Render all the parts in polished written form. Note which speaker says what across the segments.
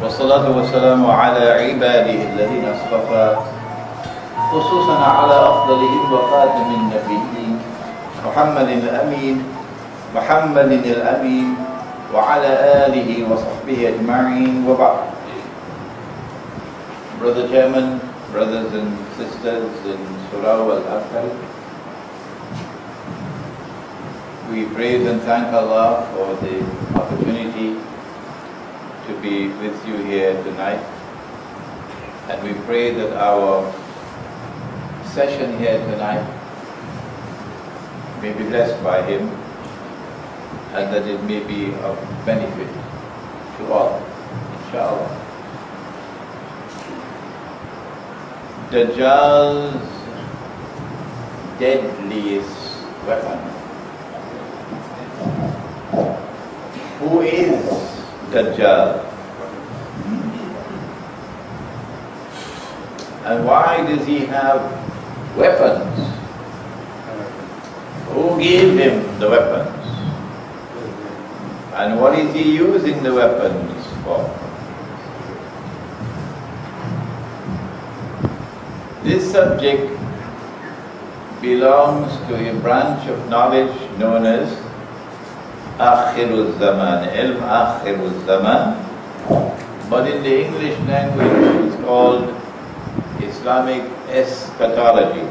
Speaker 1: والصلاة والسلام على عباده الذين اصطفى خصوصا على أفضلهم وخاتم النبيين محمد الأمين وعلى آله وصحبه أجمعين وبعد. Brother Chairman, brothers and sisters in Surah Al-Aqal, we praise and thank Allah for the opportunity to be with you here tonight, and we pray that our session here tonight may be blessed by Him and that it may be of benefit to all, inshallah. Dajjal's deadliest weapon. Who is Dajjal? And why does he have weapons? Who gave him the weapons? And what is he using the weapons for? This subject belongs to a branch of knowledge known as Akhirul Zaman, Ilm Akhirul Zaman, but in the English language it's called Islamic eschatology.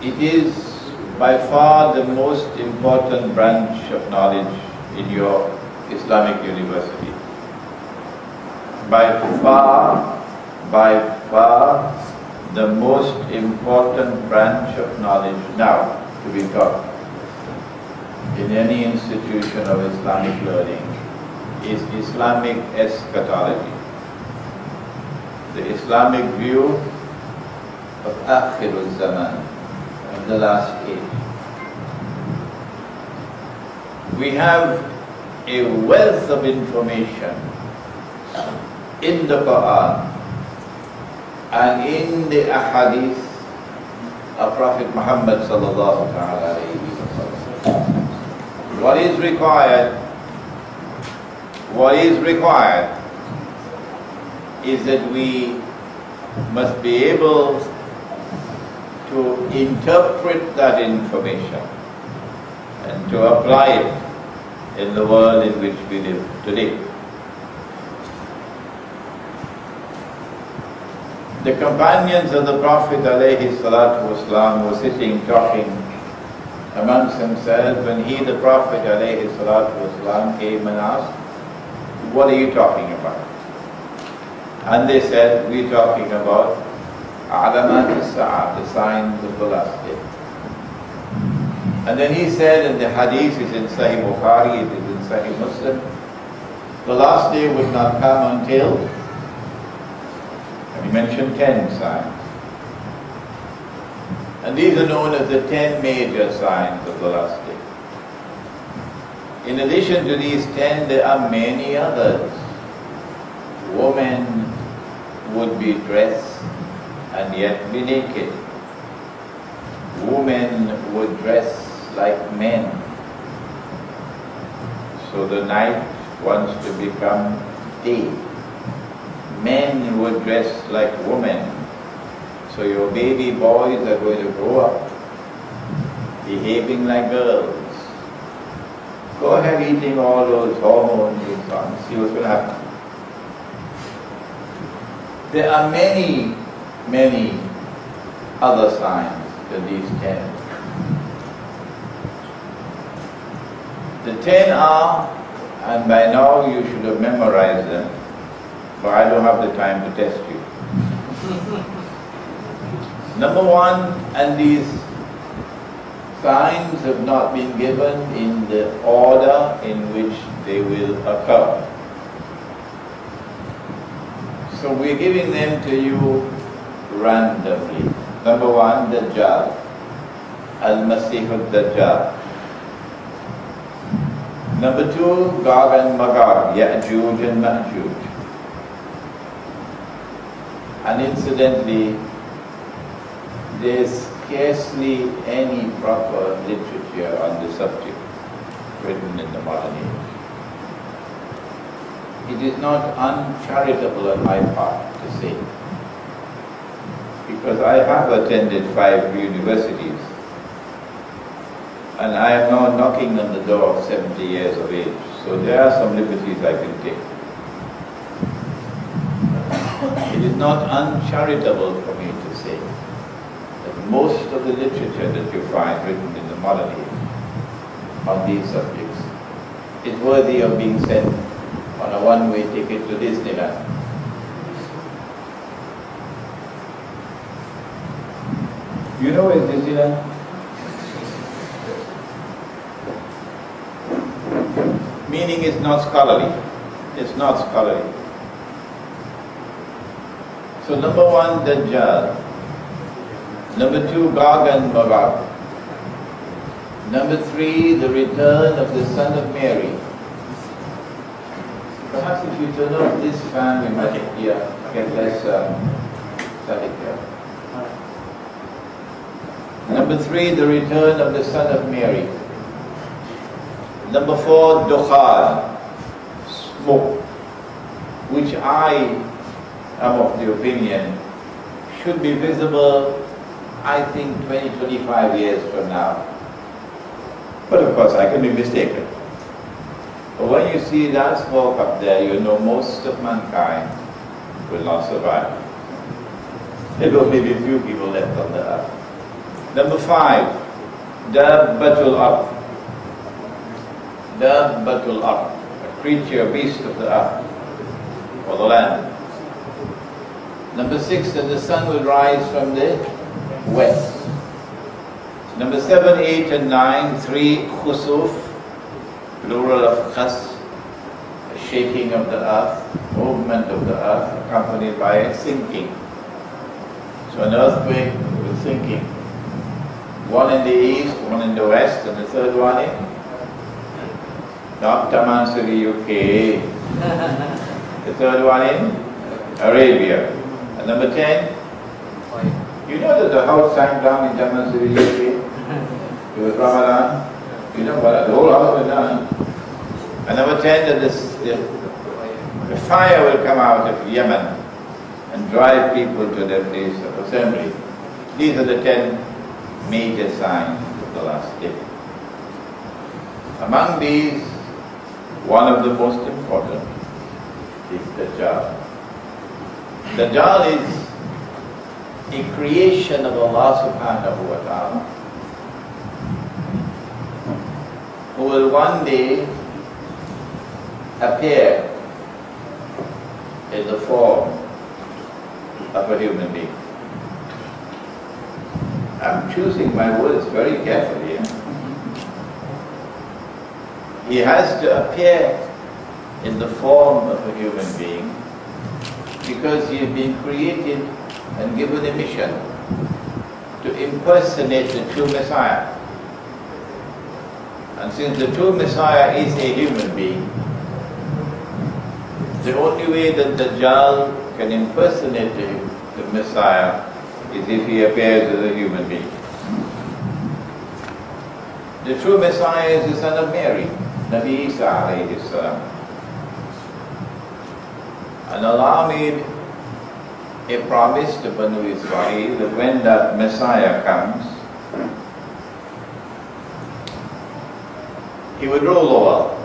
Speaker 1: It is by far the most important branch of knowledge in your Islamic university. By far the most important branch of knowledge now to be taught in any institution of Islamic learning is Islamic eschatology, the Islamic view of Akhirul Zaman, of the last age. We have a wealth of information in the Quran and in the ahadith of Prophet Muhammad sallallahu alaihi wasallam. What is required is that we must be able to interpret that information and to apply it in the world in which we live today. The companions of the Prophet ﷺ were sitting talking amongst themselves when he, the Prophet ﷺ, came and asked, "What are you talking about?" And they said, "We're talking about Alamat as-Sa'ah, the signs of the last day." And then he said, and the hadith is in Sahih Bukhari, it is in Sahih Muslim, the last day would not come until, and he mentioned 10 signs. And these are known as the 10 major signs of the last day. In addition to these 10, there are many others. Women would be dressed and yet be naked. Women would dress like men. So the night wants to become day. Men would dress like women. So your baby boys are going to grow up behaving like girls. Go ahead eating all those hormones and so on, see what's going to happen. There are many, many other signs than these 10. The 10 are, and by now you should have memorized them, but I don't have the time to test you. Number 1, and these signs have not been given in the order in which they will occur. So we're giving them to you randomly. Number 1, Dajjal, Al-Masih al-Dajjal. Number 2, Gog and Magog, Ya'juj and Ma'juj. And incidentally, there's scarcely any proper literature on the subject written in the modern age. it is not uncharitable on my part to say, because I have attended 5 universities and I am now knocking on the door of 70 years of age, so there are some liberties I can take. It is not uncharitable for me to say that most of the literature that you find written in the modern age on these subjects is worthy of being sent on a one-way ticket to Disneyland. You know where Disneyland? Meaning it's not scholarly. It's not scholarly. So number 1, Dajjal. Number 2, Gog and Magog. Number 3, the return of the Son of Mary. Perhaps if you turn off this fan, we might get less static here. Number 3, the return of the Son of Mary. Number 4, Dajjal, smoke, which I am of the opinion should be visible, I think, 20-25 years from now. But of course, I can be mistaken. But when you see that smoke up there, you know most of mankind will not survive. There will maybe a few people left on the earth. Number 5, Dajjal up. Dajjal up, a creature, a beast of the earth, or the land. Number 6, that the sun will rise from the west. Number 7, 8 and 9, 3, khusuf, plural of khas, a shaking of the earth, movement of the earth, accompanied by a sinking. So an earthquake with sinking. One in the east, one in the west, and the third one in not Tamansuri, UK. The third one in Arabia. And number 10, you know that the house sank down in Tamansuri, UK? It was Ramadan. You know what? The whole house was down. And number 10, that the fire will come out of Yemen and drive people to their place of assembly. These are the 10 major signs of the last day. Among these, one of the most important is Dajjal. Dajjal is a creation of Allah subhanahu wa ta'ala, who will one day appear in the form of a human being. I'm choosing my words very carefully. He has to appear in the form of a human being because he has been created and given a mission to impersonate the true Messiah. And since the true Messiah is a human being, the only way that Dajjal can impersonate the Messiah is if he appears as a human being. The true Messiah is the son of Mary, Nabi Isa alayhi salam. And Allah made a promise to Banu Israel that when that Messiah comes, he would rule over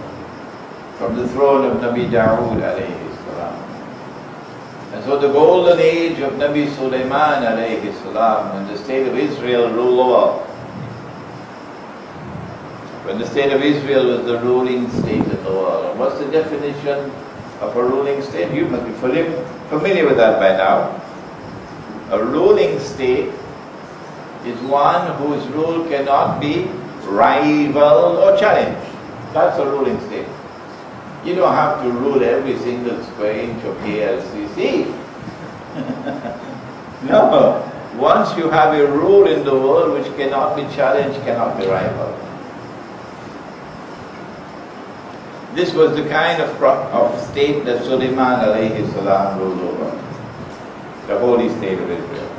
Speaker 1: from the throne of Nabi Dawood alayhi salam. And so the golden age of Nabi Sulaiman alayhi salam, when the state of Israel ruled over, when the state of Israel was the ruling state of the world. What's the definition of a ruling state? You must be familiar with that by now. A ruling state is one whose rule cannot be rivaled or challenged. That's a ruling state. You don't have to rule every single square inch of KLCC. No. Once you have a rule in the world which cannot be challenged, cannot be rivaled. This was the kind of state that Sulaiman alayhi salam ruled over, the holy state of Israel.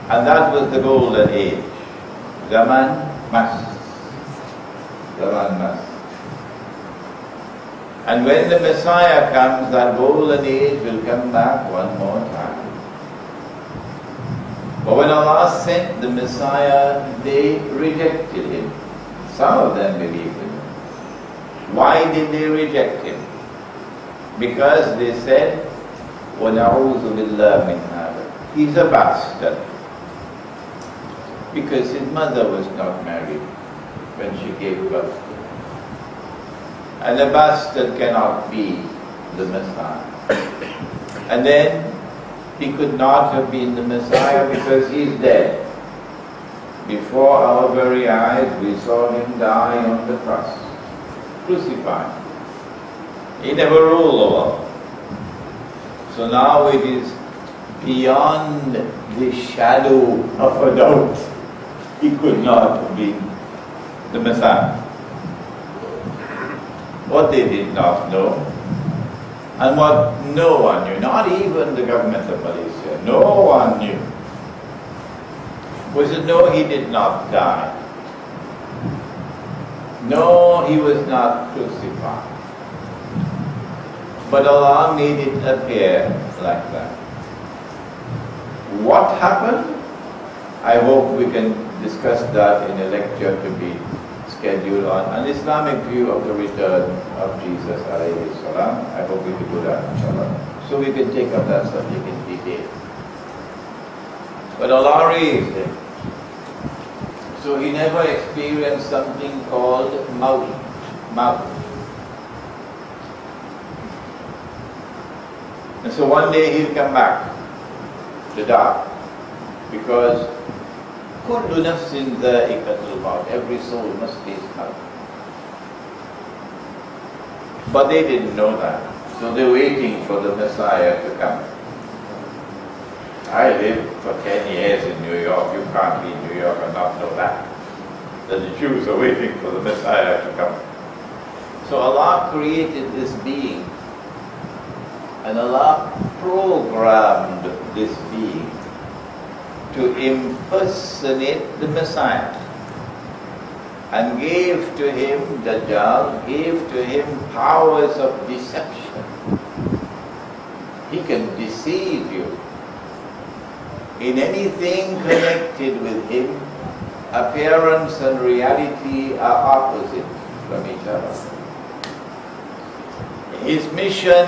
Speaker 1: And that was the golden age. Zaman Mas. Zaman Mas. And when the Messiah comes, that golden age will come back one more time. But when Allah sent the Messiah, they rejected him. Some of them believed in him. Why did they reject him? Because they said, وَنَعُوذُ بِاللَّهِ مِنْ هَذَا. He's a bastard. Because his mother was not married when she gave birth to him. And a bastard cannot be the Messiah. And then he could not have been the Messiah because he's dead. Before our very eyes we saw him die on the cross, crucified. He never ruled the world. So now it is beyond the shadow of a doubt. He could not have been the Messiah. What they did not know, and what no one knew, not even the government of Malaysia, no one knew, was that no, he did not die. No, he was not crucified. But Allah made it appear like that. What happened? I hope we can discuss that in a lecture to be scheduled on an Islamic view of the return of Jesus alayhi salam. I hope we can do that, inshallah. So we can take up that subject in detail. But Allah raised him. So he never experienced something called maut. And so one day he'll come back to die. Because kullu nafsin dha'iqatul maut, every soul must taste maut. But they didn't know that. So they're waiting for the Messiah to come. I lived for 10 years in New York. You can't be in New York and not know that. That the Jews are waiting for the Messiah to come. So Allah created this being. And Allah programmed this being to impersonate the Messiah. And gave to him, Dajjal, gave to him powers of deception. He can deceive you. In anything connected with him, appearance and reality are opposite from each other. His mission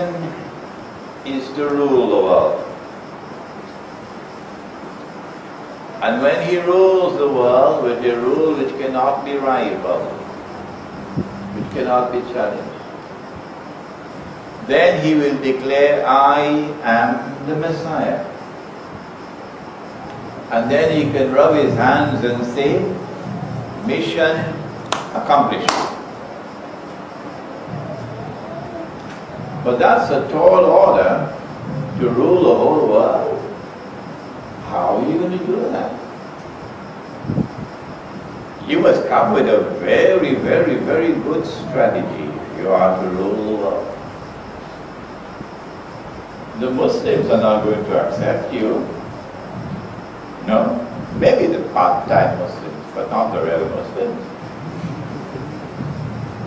Speaker 1: is to rule the world. And when he rules the world with a rule which cannot be rivaled, which cannot be challenged, then he will declare, I am the Messiah. And then he can rub his hands and say, mission accomplished. But that's a tall order to rule the whole world. How are you going to do that? You must come with a very, very, very good strategy if you are to rule the world. The Muslims are not going to accept you. No, maybe the part-time Muslims, but not the real Muslims.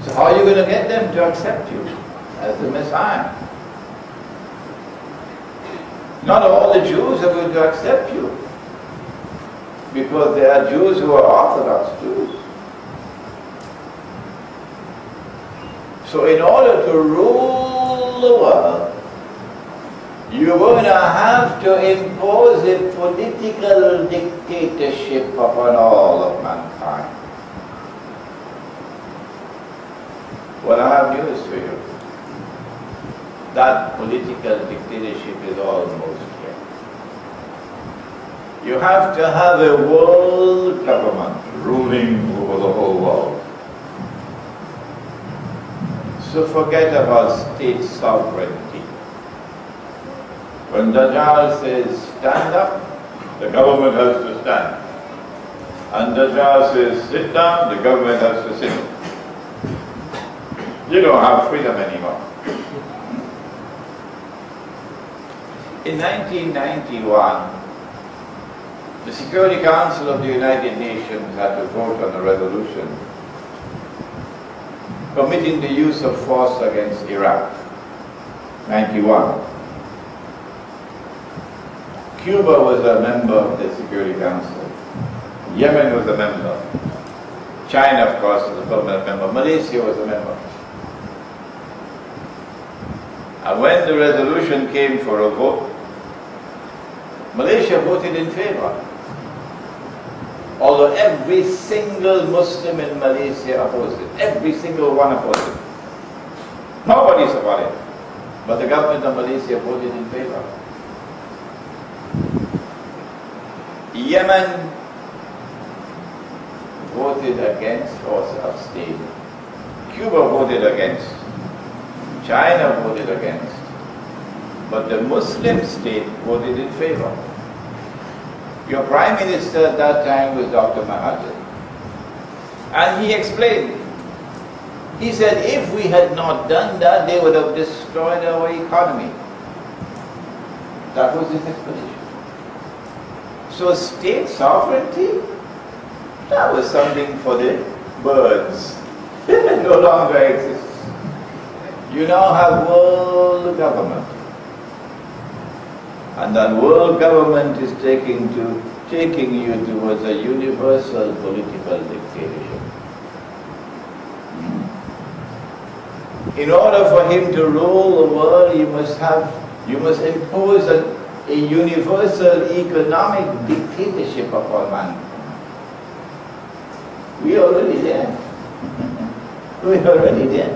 Speaker 1: So how are you going to get them to accept you as the Messiah? Not all the Jews are going to accept you, because there are Jews who are Orthodox Jews. So in order to rule the world, you're going to have to impose a political dictatorship upon all of mankind. Well, I have news for you. That political dictatorship is almost here. You have to have a world government ruling over the whole world. So forget about state sovereignty. When Dajjal says stand up, the government has to stand. And Dajjal says sit down, the government has to sit. You don't have freedom anymore. In 1991, the Security Council of the United Nations had to vote on a resolution permitting the use of force against Iraq, 91. Cuba was a member of the Security Council. Yemen was a member. China, of course, was a permanent member. Malaysia was a member. And when the resolution came for a vote, Malaysia voted in favor. Although every single Muslim in Malaysia opposed it. Every single one opposed it. Nobody supported it. But the government of Malaysia voted in favor. Yemen voted against or abstained. Cuba voted against. China voted against. But the Muslim state voted in favor. Your Prime Minister at that time was Dr. Mahathir. And he explained. He said, if we had not done that, they would have destroyed our economy. That was his explanation. So state sovereignty, that was something for the birds. It no longer exists. You now have world government. And that world government is taking you towards a universal political dictatorship. In order for him to rule the world, you must impose a universal economic dictatorship upon man. We are already there. We are already there.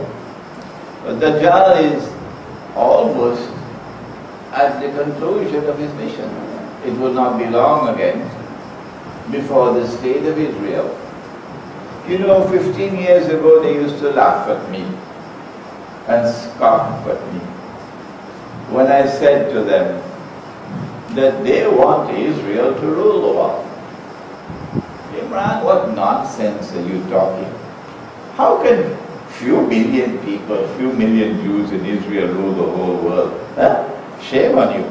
Speaker 1: But Dajjal is almost at the conclusion of his mission. It will not be long again before the state of Israel. You know, 15 years ago they used to laugh at me and scoff at me when I said to them that they want Israel to rule the world. Imran, what nonsense are you talking? How can few million people, few million Jews in Israel rule the whole world? Huh? Shame on you.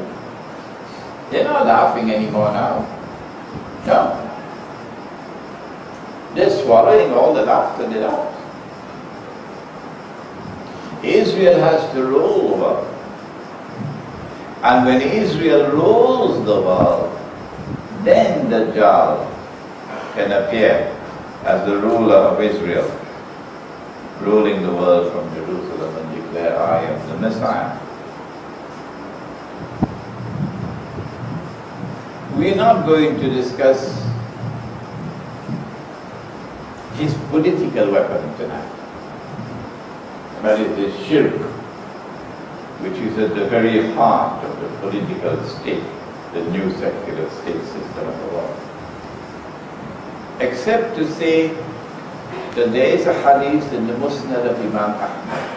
Speaker 1: They're not laughing anymore now. No. They're swallowing all the laughter they laughed. Israel has to rule the world. And when Israel rules the world, then Dajjal can appear as the ruler of Israel, ruling the world from Jerusalem and declare, I am the Messiah. We are not going to discuss his political weapon tonight. That is the Sheikh, which is at the very heart of the political state, the new secular state system of the world. Except to say that there is a hadith in the Musnad of Imam Ahmad,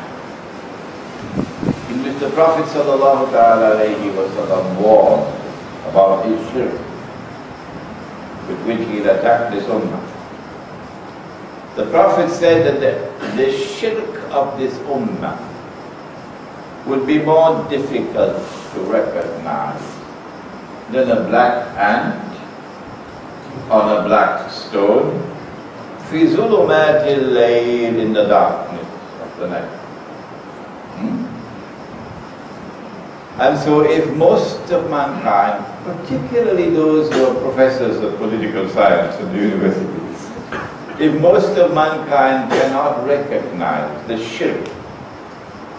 Speaker 1: in which the Prophet ﷺ warned about his shirk, with which he had attacked this ummah. The Prophet said that the shirk of this ummah would be more difficult to recognize than a black ant on a black stone, fi zulumatil layl, in the darkness of the night. And so if most of mankind, particularly those who are professors of political science in the universities, if most of mankind cannot recognize the shirk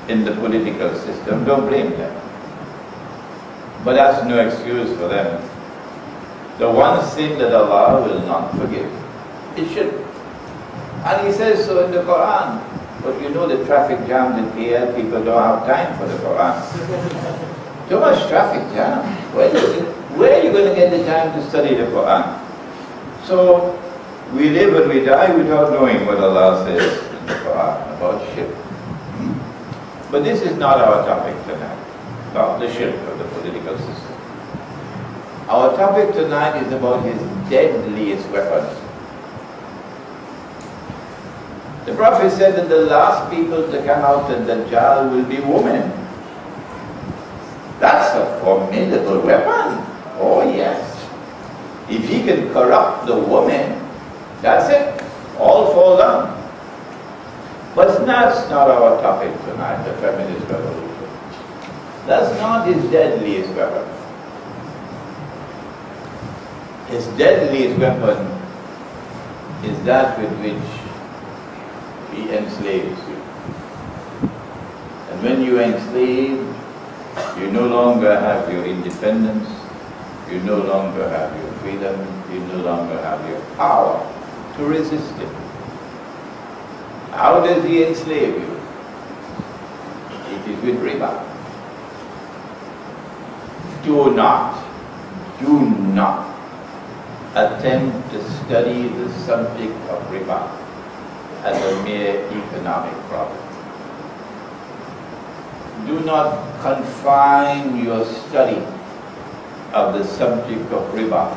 Speaker 1: in the political system, don't blame them. But that's no excuse for them. The one sin that Allah will not forgive is shirk. And He says so in the Quran. But you know the traffic jams in KL, people don't have time for the Quran. Too much traffic jam. Where are you going to get the time to study the Quran? So we live and we die without knowing what Allah says in the Quran about shirk. But this is not our topic tonight, about the shirk of the political system. Our topic tonight is about his deadliest weapon. The Prophet said that the last people to come out of Dajjal will be women. That's a formidable weapon. Oh yes. If he can corrupt the woman, that's it. All fall down. But that's not our topic tonight, the feminist revolution. That's not his deadliest weapon. His deadliest weapon is that with which he enslaves you. And when you enslave, you no longer have your independence, you no longer have your freedom, you no longer have your power to resist him. How does he enslave you? It is with riba. Do not attempt to study the subject of riba as a mere economic problem. Do not confine your study of the subject of riba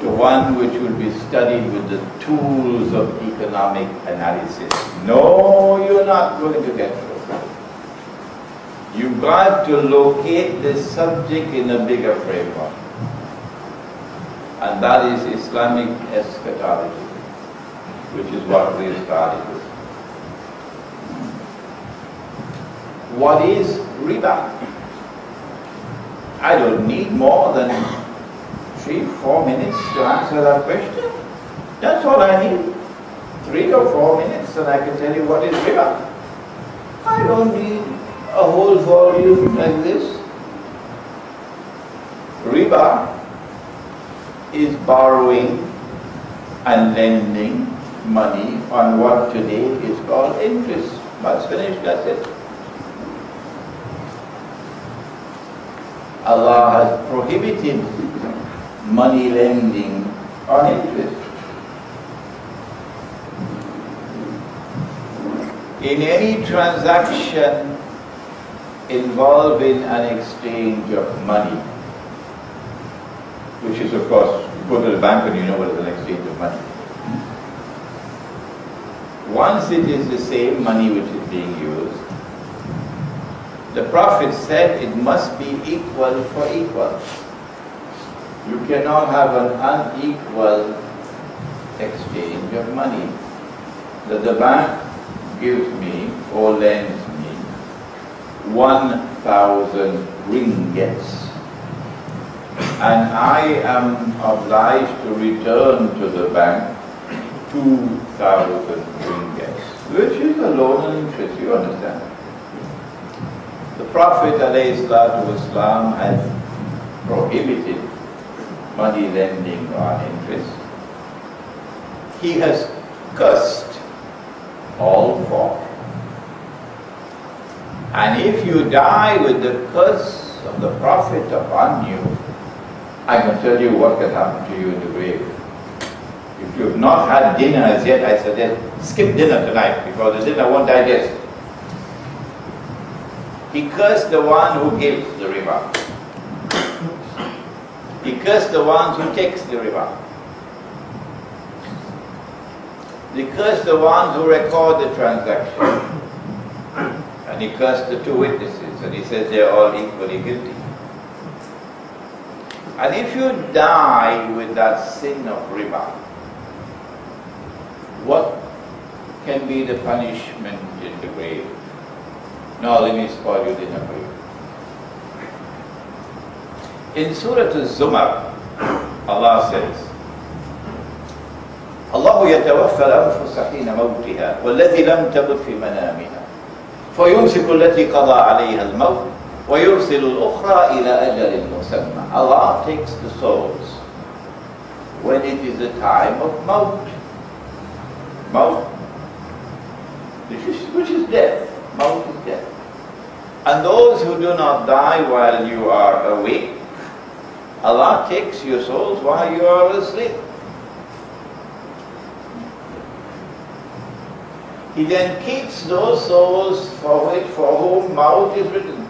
Speaker 1: to one which will be studied with the tools of economic analysis. No, you're not going to get through. You've got to locate this subject in a bigger framework. And that is Islamic eschatology, which is what we started with. What is riba? I don't need more than 3-4 minutes to answer that question. That's all I need. 3 or 4 minutes and I can tell you what is riba. I don't need a whole volume like this. Riba is borrowing and lending money on what today is called interest. That's finished, that's it. Allah has prohibited money lending on interest. In any transaction involving an exchange of money, which is of course, you go to the bank and you know what is an exchange of money. Once it is the same money which is being used, the Prophet said it must be equal for equal. You cannot have an unequal exchange of money. That the bank gives me or lends me 1,000 ringgits, and I am obliged to return to the bank 2,000 ringgits, which is a loan and interest, you understand. The Prophet ﷺ has prohibited money lending on interest. He has cursed all four. And if you die with the curse of the Prophet upon you, I can tell you what can happen to you in the grave. If you have not had dinner as yet, I suggest skip dinner tonight because the dinner won't digest. He cursed the one who gives the riba. He cursed the ones who takes the riba. He cursed the ones who record the transaction. And he cursed the 2 witnesses, and he says they are all equally guilty. And if you die with that sin of riba, what can be the punishment in the grave? No, let me spoil your dinner for you. In Surah Al-Zumar, Allah says, Allah يتوفى الأنفس حين موتها والتي لم تمت في منامها فيمسك التي قضى عليها الموت ويرسل الأخرى إلى أجل مسمى. Allah takes the souls when it is the time of maut. Maut, which is death. Maut is death. And those who do not die while you are awake, Allah takes your souls while you are asleep. He then keeps those souls for whom maut is written.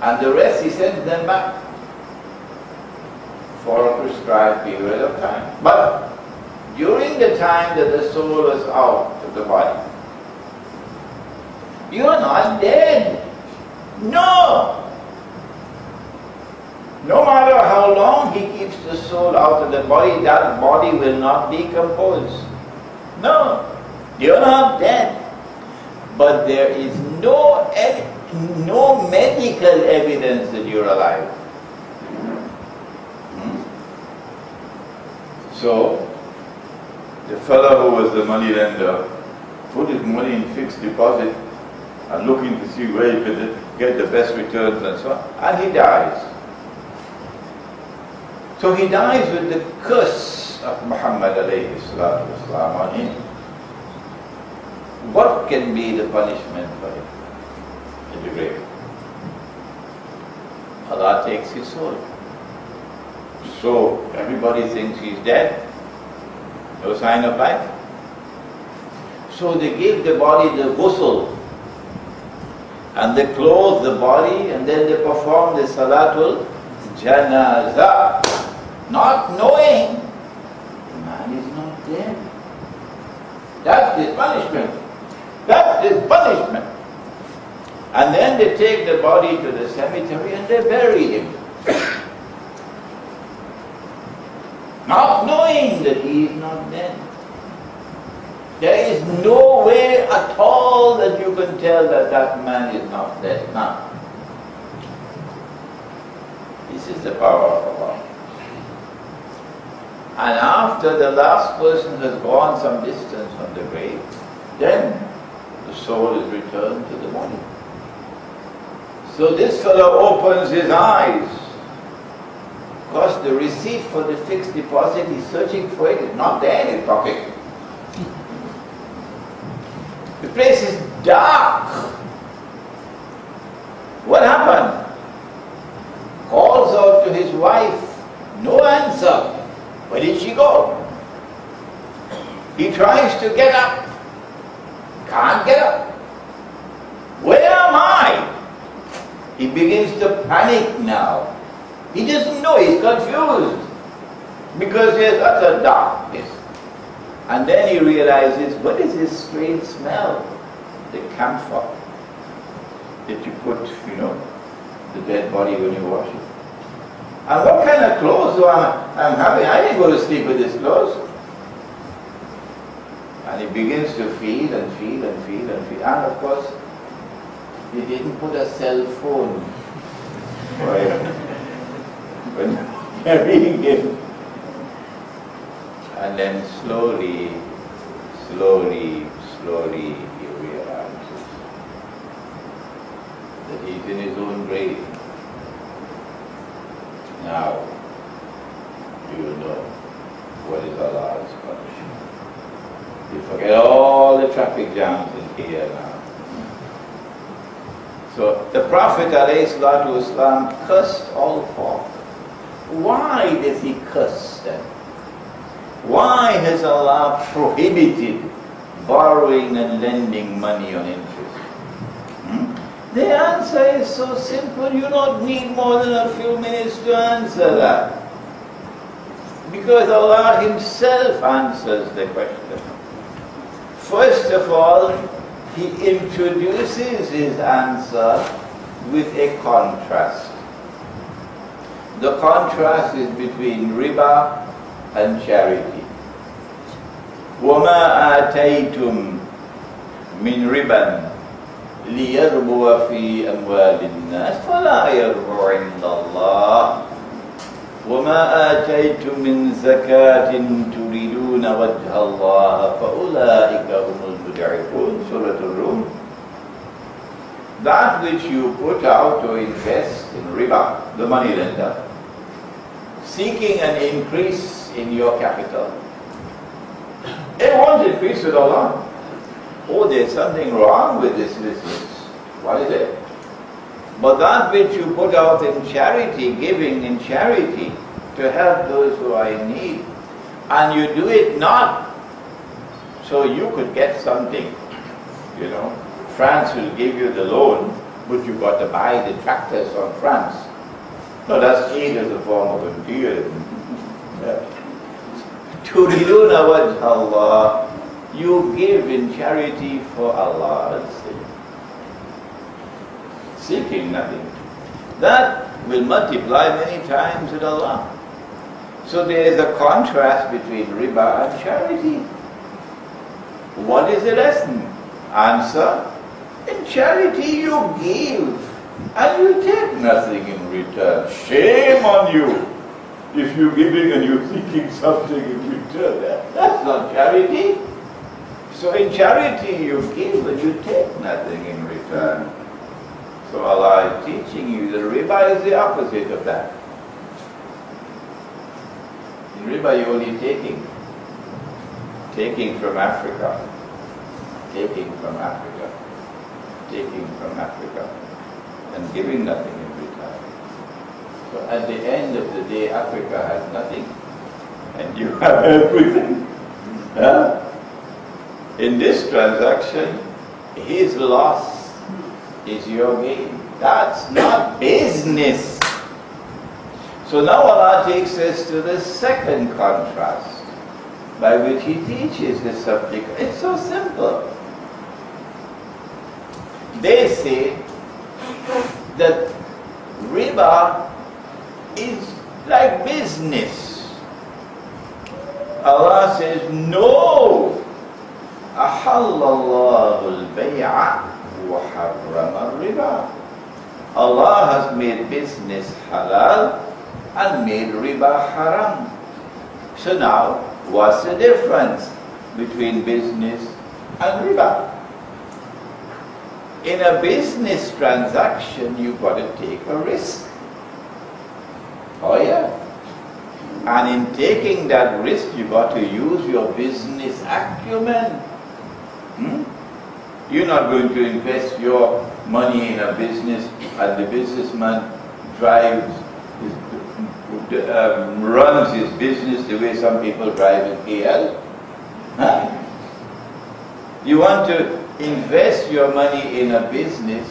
Speaker 1: And the rest he sends them back for a prescribed period of time. But during the time that the soul is out of the body, you are not dead. No! No matter how long he keeps the soul out of the body, that body will not decompose. No. You're not dead. But there is no medical evidence that you're alive. So, the fellow who was the money lender put his money in fixed deposit and looking to see where he could get the best returns and so on, and he dies. So he dies with the curse of Muhammad alayhi salatu wasalam on him. What can be the punishment for him in the grave? Allah takes his soul. So everybody thinks he's dead, no sign of life. So they give the body the ghusl, and they clothe the body, and then they perform the salatul janazah, not knowing the man is not dead. That's his punishment. That's his punishment. And then they take the body to the cemetery and they bury him, not knowing that he is not dead. There is no way at all that you can tell that that man is not dead now. This is the power of Allah. And after the last person has gone some distance from the grave, then the soul is returned to the body. So this fellow opens his eyes, because the receipt for the fixed deposit, he's searching for it, it's not there in his pocket. The place is dark. What happened? Calls out to his wife, no answer. Where did she go? He tries to get up, can't get up. Where am I? He begins to panic now. He doesn't know, he's confused, because there's utter darkness. And then he realizes, what is this strange smell? The camphor that you put, the dead body when you wash it. And what kind of clothes do I'm having? I didn't go to sleep with this clothes. And he begins to feel and feel and feel and feel. And of course, he didn't put a cell phone when carrying him. And then slowly, he realizes that he's in his own grave. Now, you know what is Allah's punishment. You forget all the traffic jams in here now. So the Prophet ﷺ cursed all folk. Why does he curse them? Why has Allah prohibited borrowing and lending money on interest? The answer is so simple, you don't need more than a few minutes to answer that. Because Allah Himself answers the question. First of all, He introduces His answer with a contrast. The contrast is between riba and charity. وَمَا آتَيْتُم مِّن رِبًا لِيَرْبُوَ فِي أَمْوَالِ النَّاسِ فَلَا يَرْبُو عِندَ اللَّهِ وَمَا آتَيْتُم مِّن زَكَاةٍ تُرِيدُونَ وَجْهَ اللَّهِ فَأُولَٰئِكَ هُمُ الْمُضْعِفُونَ Surah Al-Rum. That which you put out to invest in riba, the money lender, seeking an increase in your capital. It won't increase with Allah. Oh, there's something wrong with this business. What is it? But that which you put out in charity, giving in charity, to help those who are in need, and you do it not so you could get something, France will give you the loan, but you've got to buy the tractors from France. No, that's aid as a form of imperialism. تُرِيدُونَ وَجْهَ اللَّهِ, you give in charity for Allah's sake, seeking nothing. That will multiply many times with Allah. So there is a contrast between riba and charity. What is the lesson? Answer, in charity you give and you take nothing in return. Shame on you if you're giving and you're seeking something in return. That's not charity. So in charity you give and you take nothing in return. So Allah is teaching you that riba is the opposite of that. In riba you're only taking. Taking from Africa. Taking from Africa. Taking from Africa. And giving nothing in return. So at the end of the day, Africa has nothing. And you have everything. Huh? In this transaction, his loss is your gain. That's not business. So now Allah takes us to the second contrast by which he teaches the subject. It's so simple. They say that riba is like business. Allah says, no. أحل الله البيع وحرم الربا. Allah has made business halal and made riba haram. So now, what's the difference between business and riba? In a business transaction, you've got to take a risk. Oh yeah. And in taking that risk, you've got to use your business acumen. You're not going to invest your money in a business and the businessman runs his business the way some people drive in KL. Huh? You want to invest your money in a business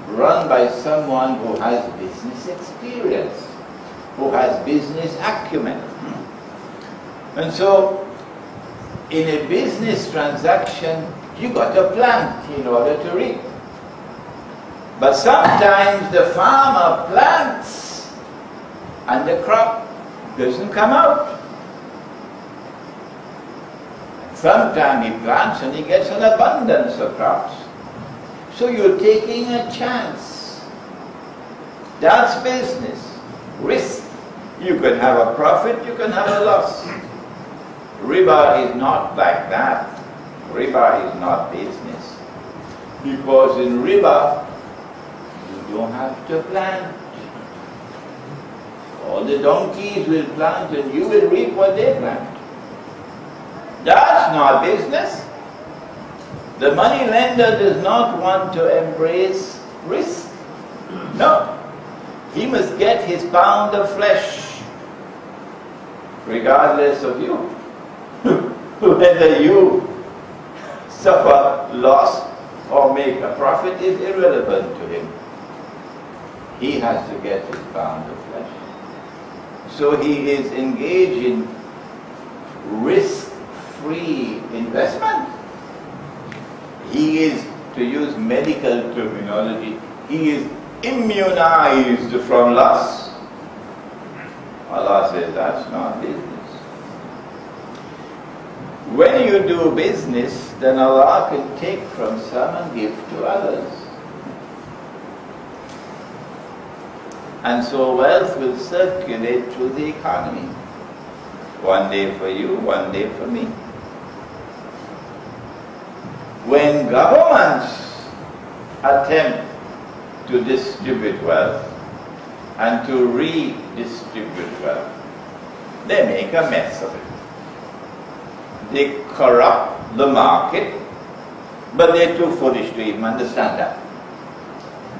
Speaker 1: run by someone who has business experience, who has business acumen. And so, in a business transaction, you got to plant in order to reap. But sometimes the farmer plants and the crop doesn't come out. Sometimes he plants and he gets an abundance of crops. So you're taking a chance. That's business. Risk. You can have a profit, you can have a loss. Riba is not like that. Riba is not business. Because in riba, you don't have to plant. All the donkeys will plant and you will reap what they plant. That's not business. The money lender does not want to embrace risk. No. He must get his pound of flesh, regardless of you. Whether you suffer loss or make a profit is irrelevant to him. He has to get his pound of flesh. So he is engaged in risk-free investment. He is, to use medical terminology, he is immunized from loss. Allah says that's not business. When you do business, then Allah can take from some and give to others. And so wealth will circulate through the economy. One day for you, one day for me. When governments attempt to distribute wealth and to redistribute wealth, they make a mess of it. They corrupt the market, but they're too foolish to even understand that.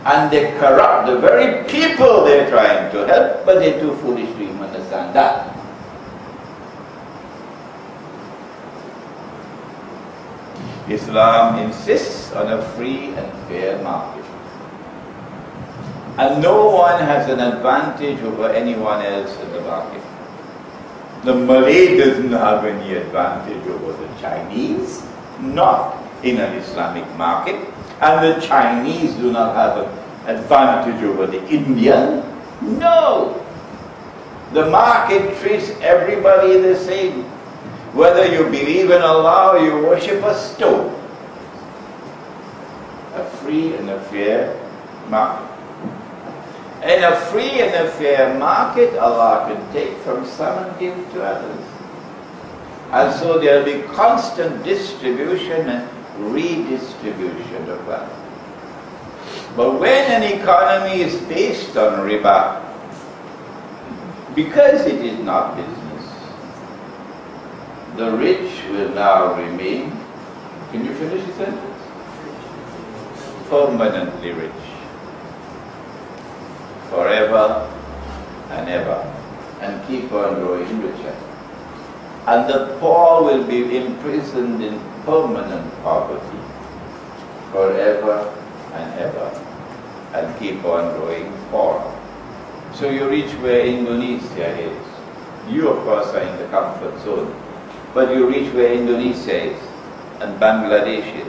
Speaker 1: And they corrupt the very people they're trying to help, but they're too foolish to even understand that. Islam insists on a free and fair market. And no one has an advantage over anyone else in the market. The Malay doesn't have any advantage over the Chinese, not in an Islamic market. And the Chinese do not have an advantage over the Indian. No. The market treats everybody the same. Whether you believe in Allah or you worship a stone. A free and a fair market. In a free and a fair market, Allah can take from some and give to others. And so there will be constant distribution and redistribution of wealth. But when an economy is based on riba, because it is not business, the rich will now remain, can you finish the sentence? Permanently rich. Forever and ever. And keep on growing richer. And the poor will be imprisoned in permanent poverty. Forever and ever. And keep on growing poorer. So you reach where Indonesia is. You of course are in the comfort zone. But you reach where Indonesia is and Bangladesh is.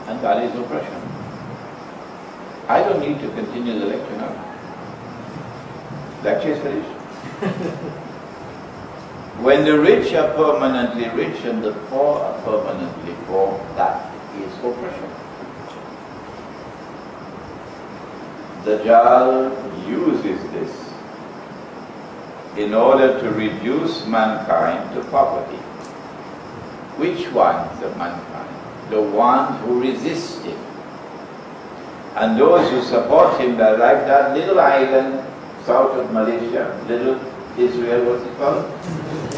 Speaker 1: And that is oppression. I don't need to continue the lecture now. Lecture is finished. When the rich are permanently rich and the poor are permanently poor, that is oppression. Dajjal uses this in order to reduce mankind to poverty. Which ones of mankind? The ones who resist him. And those who support him, they're like that little island south of Malaysia, little Israel, what's it called?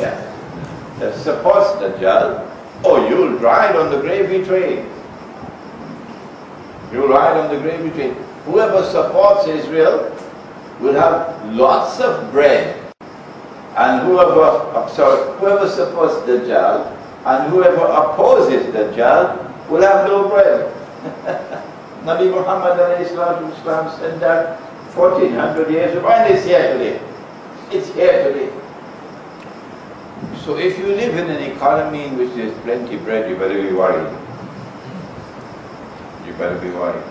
Speaker 1: Yeah. That supports Dajjal. Oh, you'll ride on the gravy train. You'll ride on the gravy train. Whoever supports Israel will have lots of bread. And whoever supports Dajjal and whoever opposes Dajjal will have no bread. Nabi Muhammad said that 1400 years ago, and it's here today. It's here today. So if you live in an economy in which there's plenty of bread, you better be worried. You better be worried.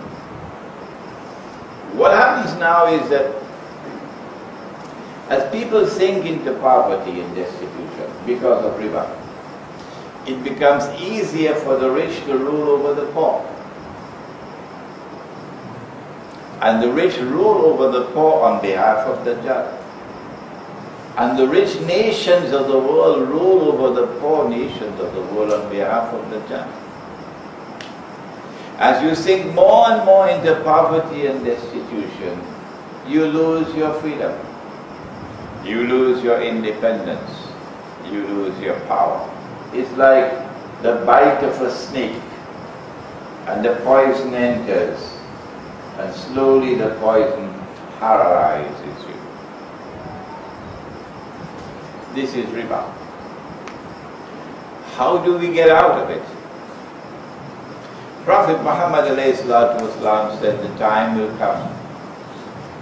Speaker 1: What happens now is that as people sink into poverty and destitution because of riba, it becomes easier for the rich to rule over the poor. And the rich rule over the poor on behalf of the Dajjal. And the rich nations of the world rule over the poor nations of the world on behalf of the Dajjal. As you sink more and more into poverty and destitution, you lose your freedom. You lose your independence. You lose your power. It's like the bite of a snake, and the poison enters, and slowly the poison paralyzes you. This is riba. How do we get out of it? Prophet Muhammad ﷺ said the time will come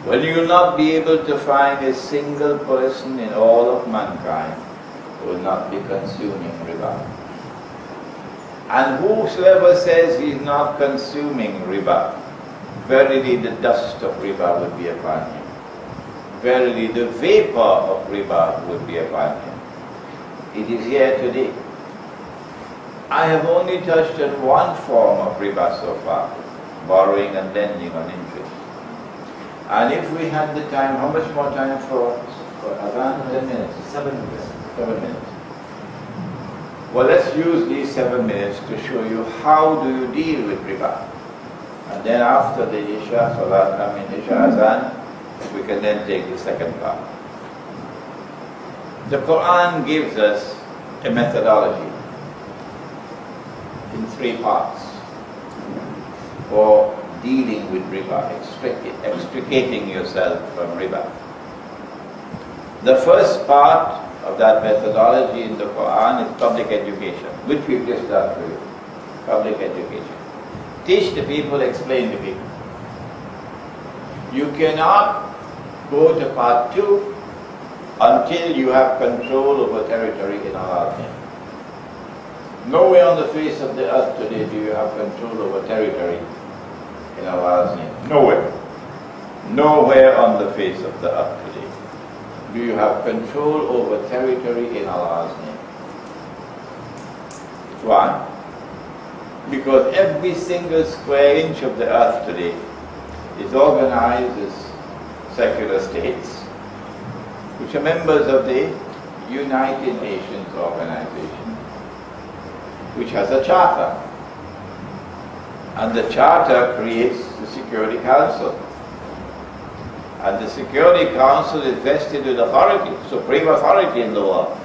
Speaker 1: when you will not be able to find a single person in all of mankind who will not be consuming riba. And whosoever says he is not consuming riba, verily the dust of riba will be upon him. Verily the vapor of riba will be upon him. It is here today. I have only touched on one form of riba so far, borrowing and lending on interest. And if we had the time, how much more time for Adhan? 10 minutes? 7 minutes. 7 minutes. Well, let's use these 7 minutes to show you how do you deal with riba. And then after the Isha Salat, Isha Azan, we can then take the second part. The Quran gives us a methodology in 3 parts for dealing with riba, extricating yourself from riba. The first part of that methodology in the Quran is public education, which we've just done for you. Public education. Teach the people, explain to people. You cannot go to part 2 until you have control over territory in Allah's name. Nowhere on the face of the earth today do you have control over territory in Allah's name. Nowhere. Nowhere on the face of the earth today. do you have control over territory in Allah's name? Why? Because every single square inch of the earth today is organized as secular states, which are members of the United Nations organization, which has a charter. And the charter creates the Security Council. And the Security Council is vested with authority, supreme authority in the world.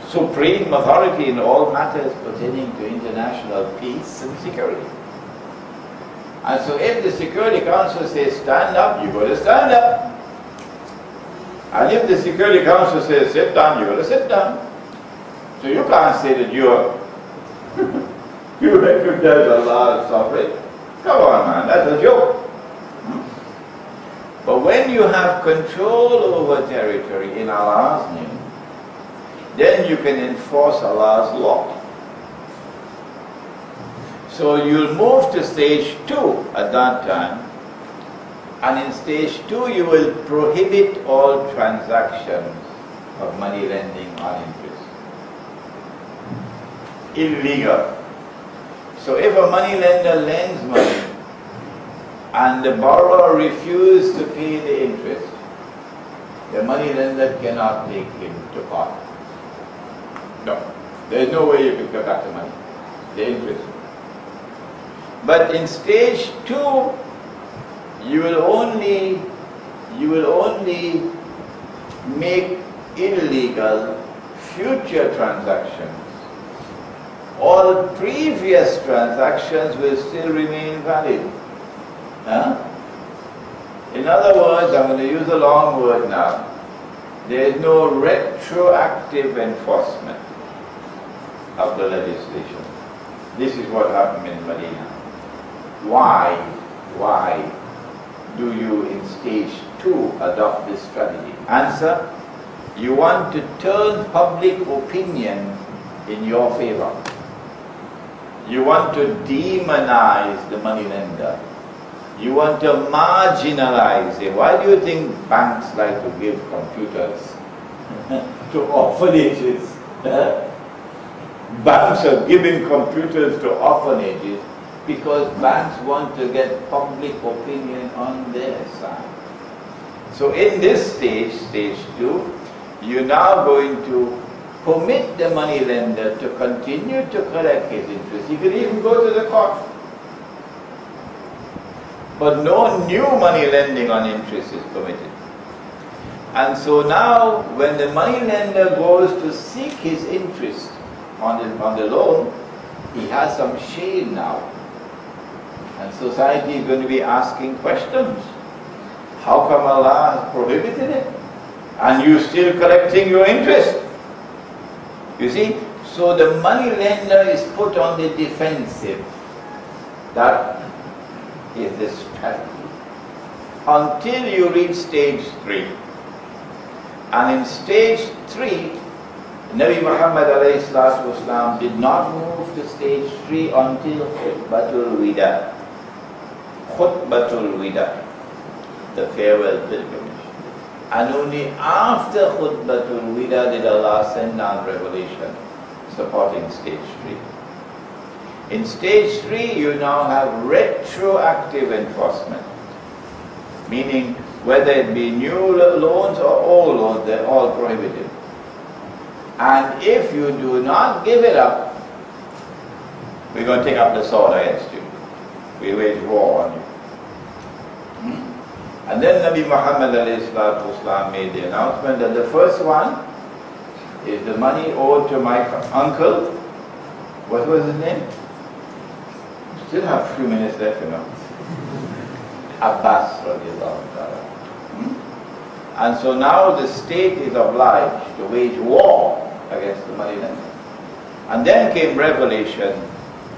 Speaker 1: Supreme authority in all matters pertaining to international peace and security. And so if the Security Council says stand up, you've got to stand up. And if the Security Council says sit down, you've got to sit down. So you can't say that you recognize Allah as sovereign. Come on, man, that's a joke. But when you have control over territory in Allah's name, then you can enforce Allah's law. So you'll move to stage 2 at that time, and in stage 2 you will prohibit all transactions of money lending on interest. Illegal. So if a money lender lends money and the borrower refuses to pay the interest, the money lender cannot take him to court. No, there is no way you can get back the money, the interest. But in stage 2, you will only make illegal future transactions. All previous transactions will still remain valid. In other words, I'm going to use a long word now. There is no retroactive enforcement of the legislation. This is what happened in Medina. Why do you in stage 2 adopt this strategy? Answer, you want to turn public opinion in your favor. You want to demonize the money lender. You want to marginalize him. Why do you think banks like to give computers to orphanages? Banks are giving computers to orphanages because banks want to get public opinion on their side. So in this stage, stage 2, you're now going to permit the money lender to continue to collect his interest. He could even go to the court. But no new money lending on interest is permitted. And so now, when the money lender goes to seek his interest on the loan, he has some shame now. And society is going to be asking questions. How come Allah has prohibited it? And you still collecting your interest? You see? So the money lender is put on the defensive. That is the strategy. Until you reach stage 3. And in stage 3, Nabi Muhammad ﷺ did not move to stage 3 until Khutbatul Wida. Khutbatul Wida, the farewell pilgrimage. And only after Khutbatul Wida did Allah send down revelation supporting stage 3. In stage 3, you now have retroactive enforcement, meaning whether it be new loans or old loans, they're all prohibited. And if you do not give it up, we're going to take up the sword against you. We wage war on you. And then Nabi Muhammad ﷺ made the announcement that the first one is the money owed to my uncle. What was his name? Still have a few minutes left, you know. Abbas radiallahu ta'ala. And so now the state is obliged to wage war against the money lender. And then came revelation.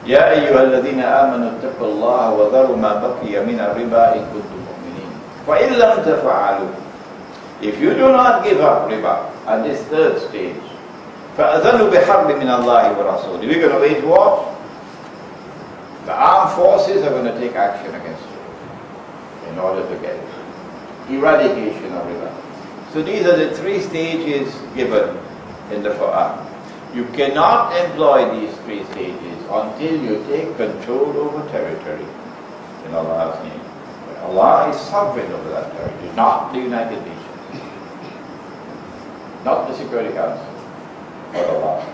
Speaker 1: Ya ayyuhalladhina amanu ittaqullaha wa dharu ma baqiya min ar-riba in kuntum mu'minin. Fa in lam taf'alu. If you do not give up riba at this third stage, فَأَذَنُوا بِحَرْبٍ مِّنَ اللَّهِ وَرَسُولِهِ. We're going to wage war. The armed forces are going to take action against you in order to get eradication of riba. So these are the three stages given in the Quran. You cannot employ these three stages until you take control over territory in Allah's name. Allah is sovereign over that territory, not the United Nations, not the Security Council, but Allah.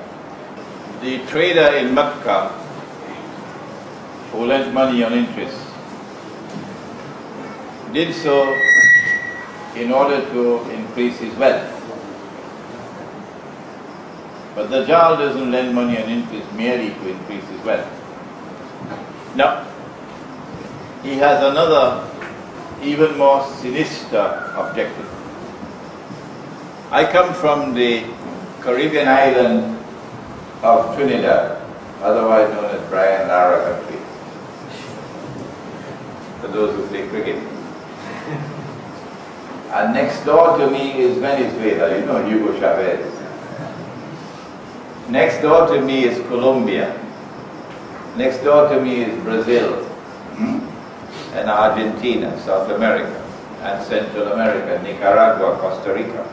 Speaker 1: The trader in Mecca who lent money on interest did so in order to increase his wealth. But the Dajjal doesn't lend money on interest merely to increase his wealth. No. He has another, even more sinister objective. I come from the Caribbean island of Trinidad, otherwise known as Brian Lara country, for those who play cricket. And next door to me is Venezuela, you know Hugo Chavez. Next door to me is Colombia. Next door to me is Brazil, and Argentina, South America, and Central America, Nicaragua, Costa Rica.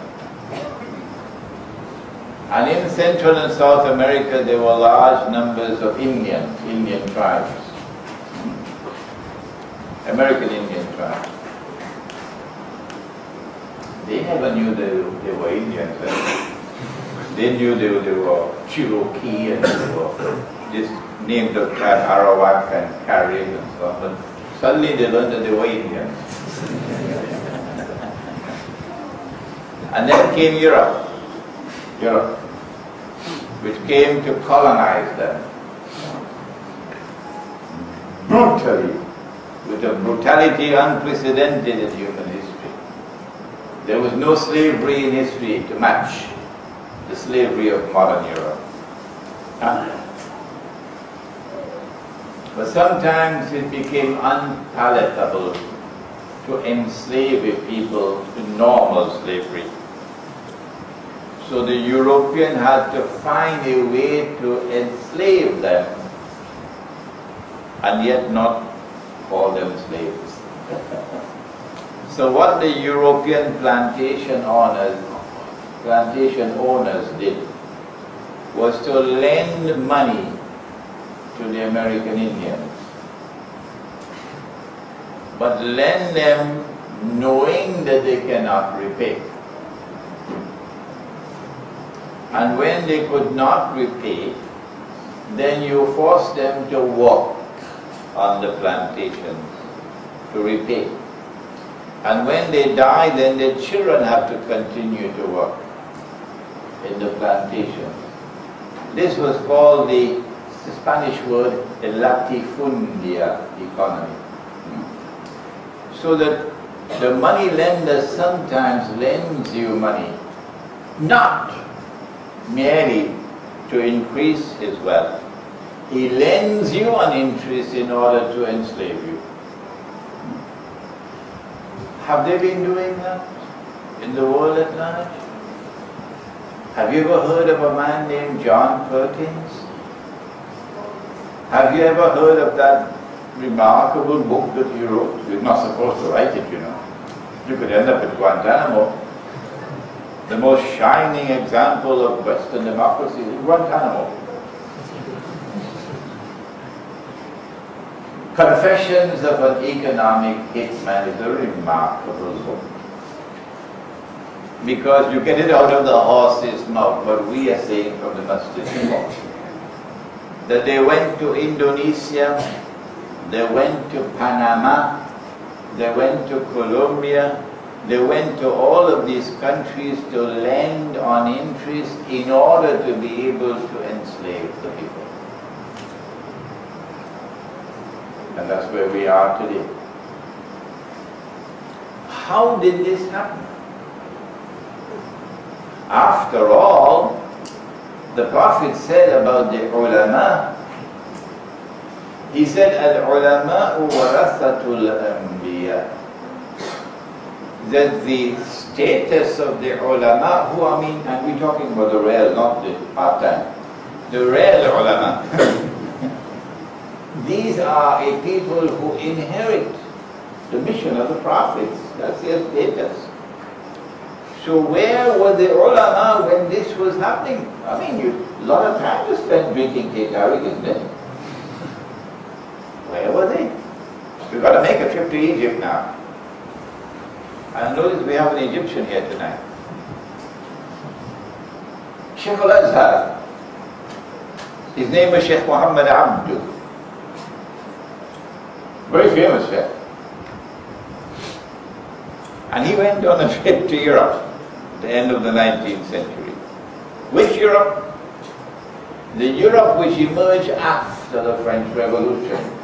Speaker 1: And in Central and South America there were large numbers of Indian tribes, American Indian tribes. They never knew they were Indians. They knew they were Cherokee and they were just named of tribe Arawak and Carib and so on. But suddenly they learned that they were Indians. And then came Europe, which came to colonize them brutally, with a brutality unprecedented in human history. There was no slavery in history to match the slavery of modern Europe. But sometimes it became unpalatable to enslave a people to normal slavery. So the European had to find a way to enslave them and yet not call them slaves. So what the European plantation owners did was to lend money to the American Indians, but lend them knowing that they cannot repay. And when they could not repay, then you force them to work on the plantations to repay. And when they die, then their children have to continue to work in the plantations. This was called the Spanish word latifundia economy. So that the money lender sometimes lends you money, not merely to increase his wealth. He lends you an interest in order to enslave you. Have they been doing that in the world at large? Have you ever heard of a man named John Perkins? Have you ever heard of that remarkable book that he wrote? You're not supposed to write it, you know. You could end up at Guantanamo. The most shining example of Western democracy is Guantanamo. Confessions of an Economic Hitman is a remarkable book. Because you get it out of the horse's mouth, what we are saying from the Masjid mouth. That they went to Indonesia, they went to Panama, they went to Colombia, they went to all of these countries to lend on interest in order to be able to enslave the people. And that's where we are today. How did this happen? After all, the Prophet said about the ulama, he said, Al-ulama'u warathatul anbiya. That the status of the ulama, who and we're talking about the real, not the part-time, the real ulama. These are a people who inherit the mission of the prophets. That's their status. So where were the ulama when this was happening? I mean, a lot of time to spend drinking takeaway, isn't it? Where were they? We've got to make a trip to Egypt now. And notice we have an Egyptian here tonight. Sheikh al-Azhar. His name is Sheikh Muhammad Abdu. Very famous Sheikh. And he went on a trip to Europe at the end of the 19th century. Which Europe? The Europe which emerged after the French Revolution.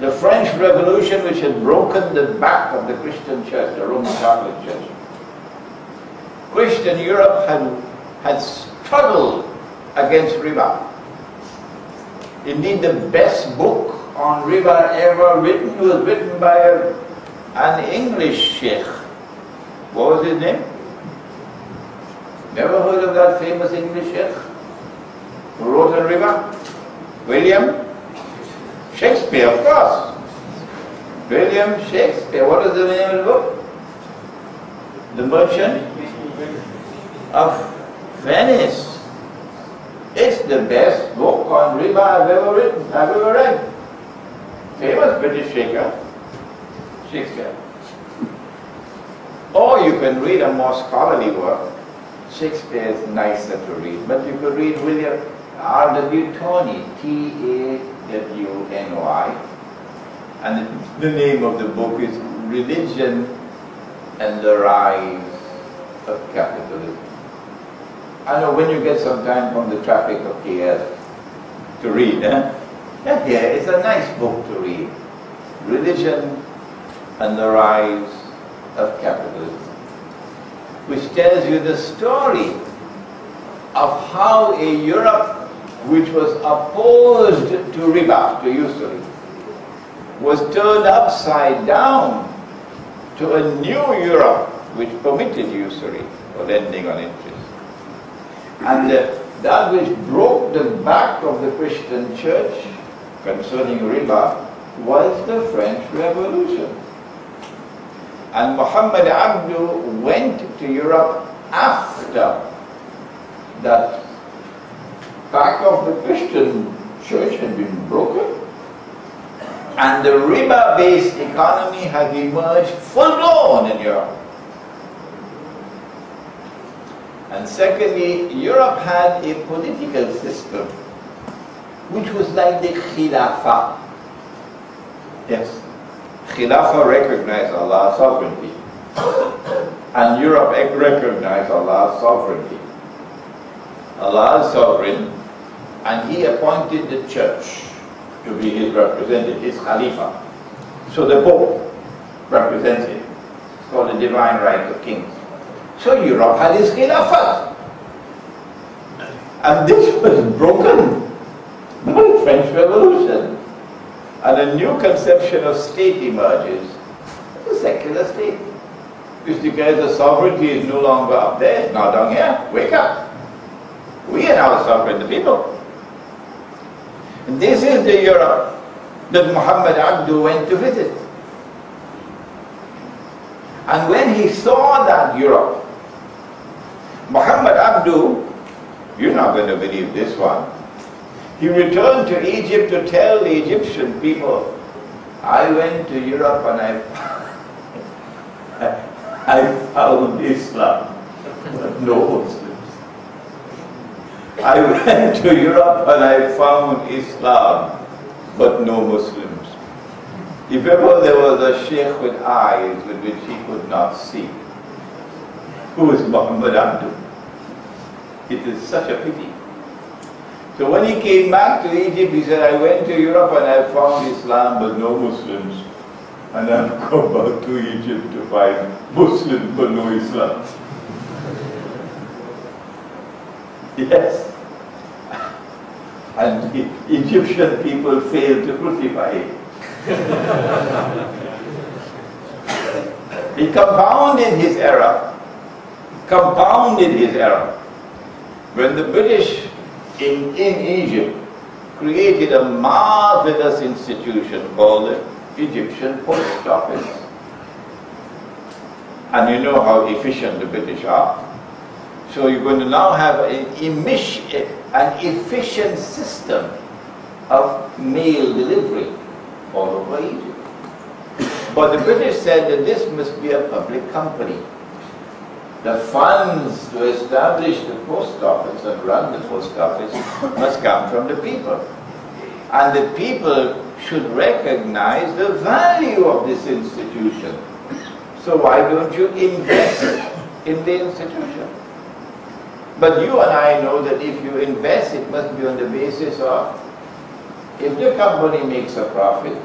Speaker 1: The French Revolution which had broken the back of the Christian Church, the Roman Catholic Church. Christian Europe had struggled against riba. Indeed, the best book on riba ever written was written by an English Sheikh. What was his name? Never heard of that famous English Sheikh who wrote on riba? William Shakespeare, of course. William Shakespeare. What is the name of the book? The Merchant of Venice. It's the best book on riba I've ever read. Famous British Shakespeare. Or you can read a more scholarly work. Shakespeare is nicer to read, but you could read William R.W. Tawney, T-A-W-N-Y, and the name of the book is Religion and the Rise of Capitalism. I know when you get some time from the traffic of KL to read, yeah, it's a nice book to read. Religion and the Rise of Capitalism, which tells you the story of how a Europe which was opposed to riba, to usury, was turned upside down to a new Europe which permitted usury or lending on interest. And that which broke the back of the Christian church concerning riba was the French Revolution. And Muhammad Abdu went to Europe after that back of the Christian church had been broken, and the riba-based economy had emerged full-blown in Europe. And secondly, Europe had a political system which was like the Khilafah. Yes, Khilafah recognized Allah's sovereignty, and Europe recognized Allah's sovereignty. Allah is sovereign, and He appointed the church to be His representative, His Khalifa. So the Pope represents Him. It's called the divine right of kings. So Europe had its Khilafat. And this was broken by the French Revolution. And a new conception of state emerges, the secular state, which declares the sovereignty is no longer up there, it's now down here. Wake up. We are now sovereign, the people. And this is the Europe that Muhammad Abdu went to visit. And when he saw that Europe, Muhammad Abdu, you're not going to believe this one, he returned to Egypt to tell the Egyptian people, I went to Europe and I found Islam, but no Muslims. I went to Europe and I found Islam, but no Muslims. If ever there was a sheikh with eyes with which he could not see, who is Muhammad Abdu? It is such a pity. So when he came back to Egypt, he said, I went to Europe and I found Islam, but no Muslims. And I've come back to Egypt to find Muslims, but no Islam. Yes. And the Egyptian people failed to crucify him. He compounded his error. When the British in Egypt created a marvelous institution called the Egyptian Post Office. And you know how efficient the British are. So you're going to now have an efficient system of mail delivery all over Egypt. But the British said that this must be a public company. The funds to establish the post office and run the post office must come from the people. And the people should recognize the value of this institution. So why don't you invest in the institution? But you and I know that if you invest, it must be on the basis of, if the company makes a profit,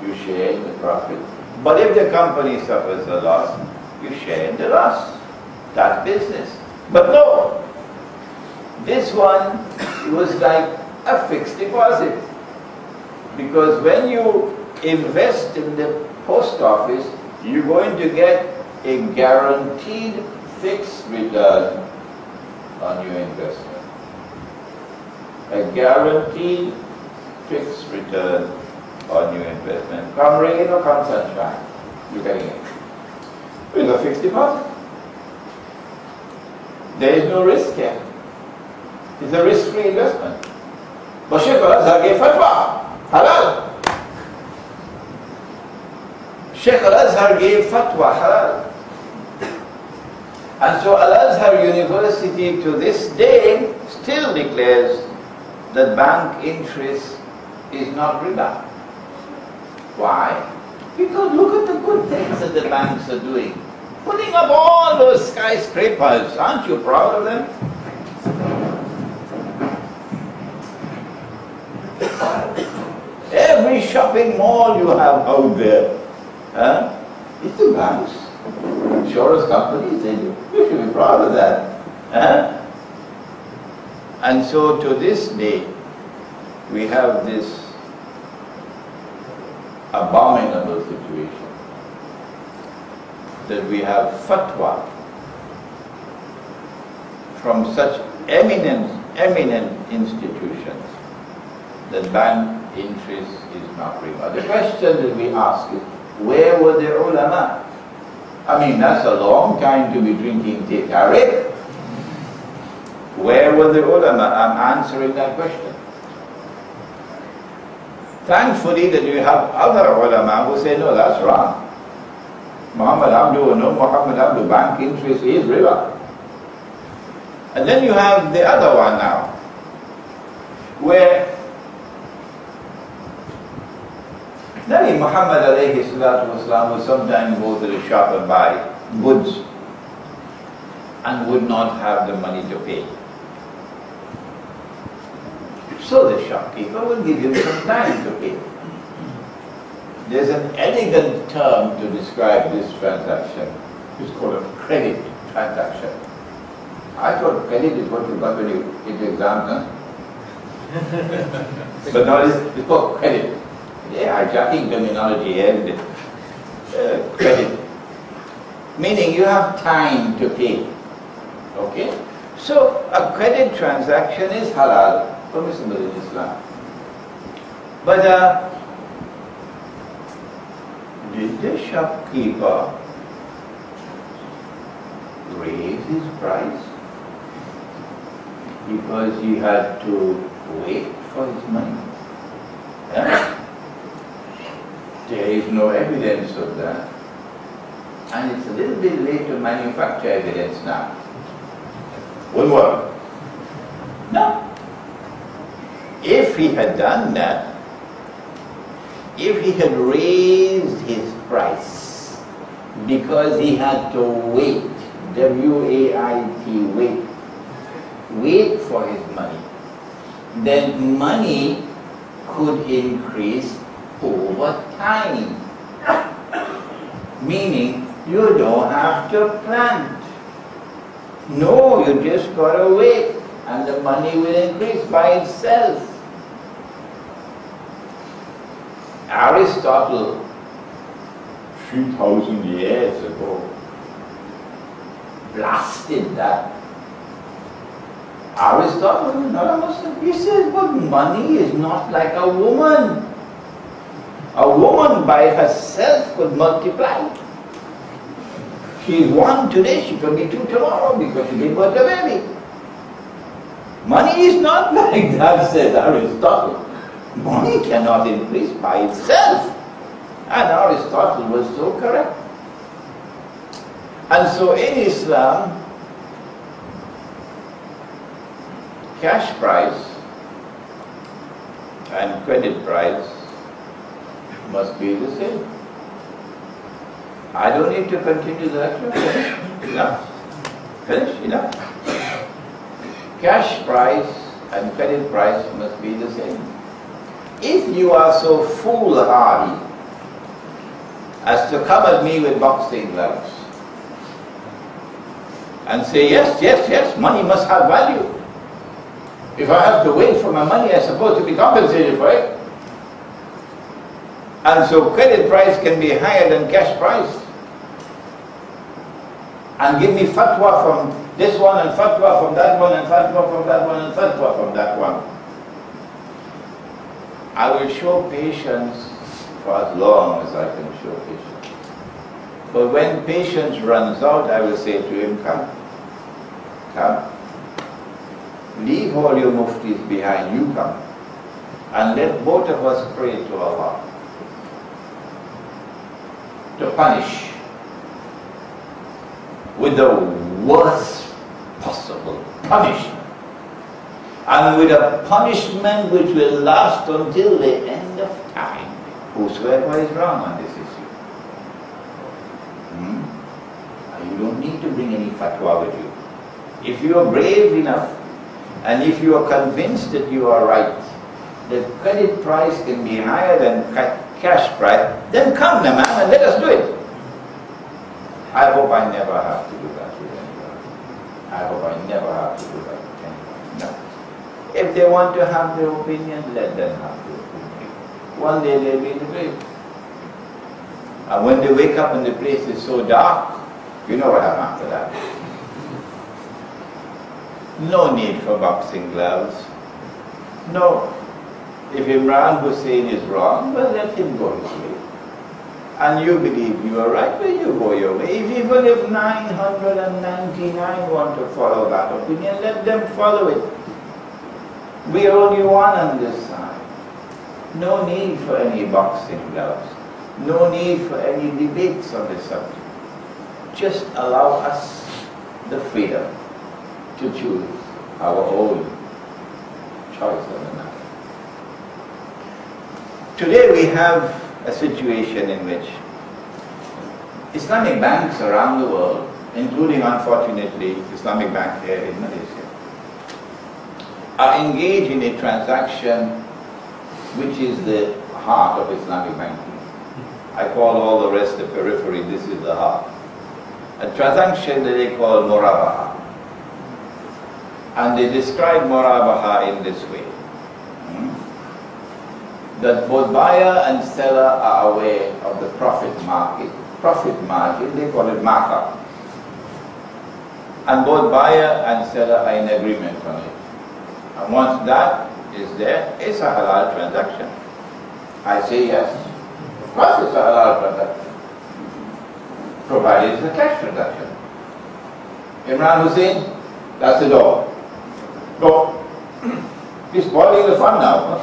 Speaker 1: you share in the profit. But if the company suffers a loss, you share in the loss. That's business. But no, this one was like a fixed deposit. Because when you invest in the post office, you're going to get a guaranteed fixed return on your investment. A guaranteed fixed return on your investment. Come rain or come sunshine, you're getting it. With a fixed deposit. There is no risk here. It's a risk-free investment. But Sheikh Al-Azhar gave fatwa. Halal. Sheikh Al-Azhar gave fatwa. Halal. And so Al-Azhar University to this day still declares that bank interest is not riba. Why? Because look at the good things that the banks are doing. Putting up all those skyscrapers. Aren't you proud of them? Every shopping mall you have out there, it's the banks. Insurance companies, they do. You should be proud of that. And so to this day, we have this abominable situation that we have fatwa from such eminent institutions that bank interest is not riba. The question that we ask is, where were the ulama? I mean, that's a long time to be drinking tea tarik. Where were the ulama? I'm answering that question. Thankfully that you have other ulama who say, no, that's wrong. Muhammad Abdu, no Muhammad Abdu, bank interest is riba. And then you have the other one now, where Nabi Muhammad alayhi salatu wasalam would sometimes go to the shop and buy goods and would not have the money to pay. So the shopkeeper will give him some time to pay. There's an elegant term to describe this transaction. It's called a credit transaction. I thought credit is what you got when you take the exam, huh? But no, it's called credit. Yeah, hijacking terminology here. Credit. Meaning you have time to pay. Okay? So a credit transaction is halal, permissible in Islam. But did the shopkeeper raise his price because he had to wait for his money? Yeah? There is no evidence of that. And it's a little bit late to manufacture evidence now. Wouldn't work. No. If he had done that, if he had raised his price because he had to wait, W-A-I-T, wait for his money, then money could increase over time. Meaning, you don't have to plant. No, you just gotta wait and the money will increase by itself. Aristotle, 3,000 years ago, blasted that. Aristotle was not a Muslim. He says, but money is not like a woman. A woman by herself could multiply. She is 1 today, she could be 2 tomorrow because she gave birth to a baby. Money is not like that, says Aristotle. Money cannot increase by itself. And Aristotle was so correct. And so in Islam, cash price and credit price must be the same. I don't need to continue the lecture. Finish. Enough. Finish. Enough. Cash price and credit price must be the same. If you are so foolhardy as to come at me with boxing gloves and say, yes, yes, yes, money must have value. If I have to wait for my money, I'm supposed to be compensated for it. And so credit price can be higher than cash price. And give me fatwa from this one, and fatwa from that one, and fatwa from that one, and fatwa from that one. I will show patience for as long as I can show patience. But when patience runs out, I will say to him, come, come. Leave all your muftis behind, you come. And let both of us pray to Allah to punish with the worst possible punishment. And with a punishment which will last until the end of time. Whosoever is wrong on this issue. You don't need to bring any fatwa with you. If you are brave enough, and if you are convinced that you are right, that credit price can be higher than cash price, then come, man, and let us do it. I hope I never have to do that with anyone. I hope I never have to do that with anyone. No. If they want to have their opinion, let them have their opinion. One day they'll be in the grave. And when they wake up and the place is so dark, you know what happened after that. No need for boxing gloves. No. If Imran Hosein is wrong, well, let him go his way. And you believe you are right, well, you go your way. Even if 999 want to follow that opinion, let them follow it. We are only one on this side. No need for any boxing gloves. No need for any debates on this subject. Just allow us the freedom to choose our own choice on the matter. Today we have a situation in which Islamic banks around the world, including unfortunately Islamic Bank here in Malaysia, are engaged in a transaction which is the heart of Islamic banking. I call all the rest the periphery, this is the heart. A transaction that they call murabaha. And they describe murabaha in this way. That both buyer and seller are aware of the profit margin, they call it markup. And both buyer and seller are in agreement on it. And once that is there, it's a halal transaction. I say yes. Of course it's a halal transaction. Provided it's a cash transaction. Imran Hosein, that's the door. Go. He's spoiling the fun now.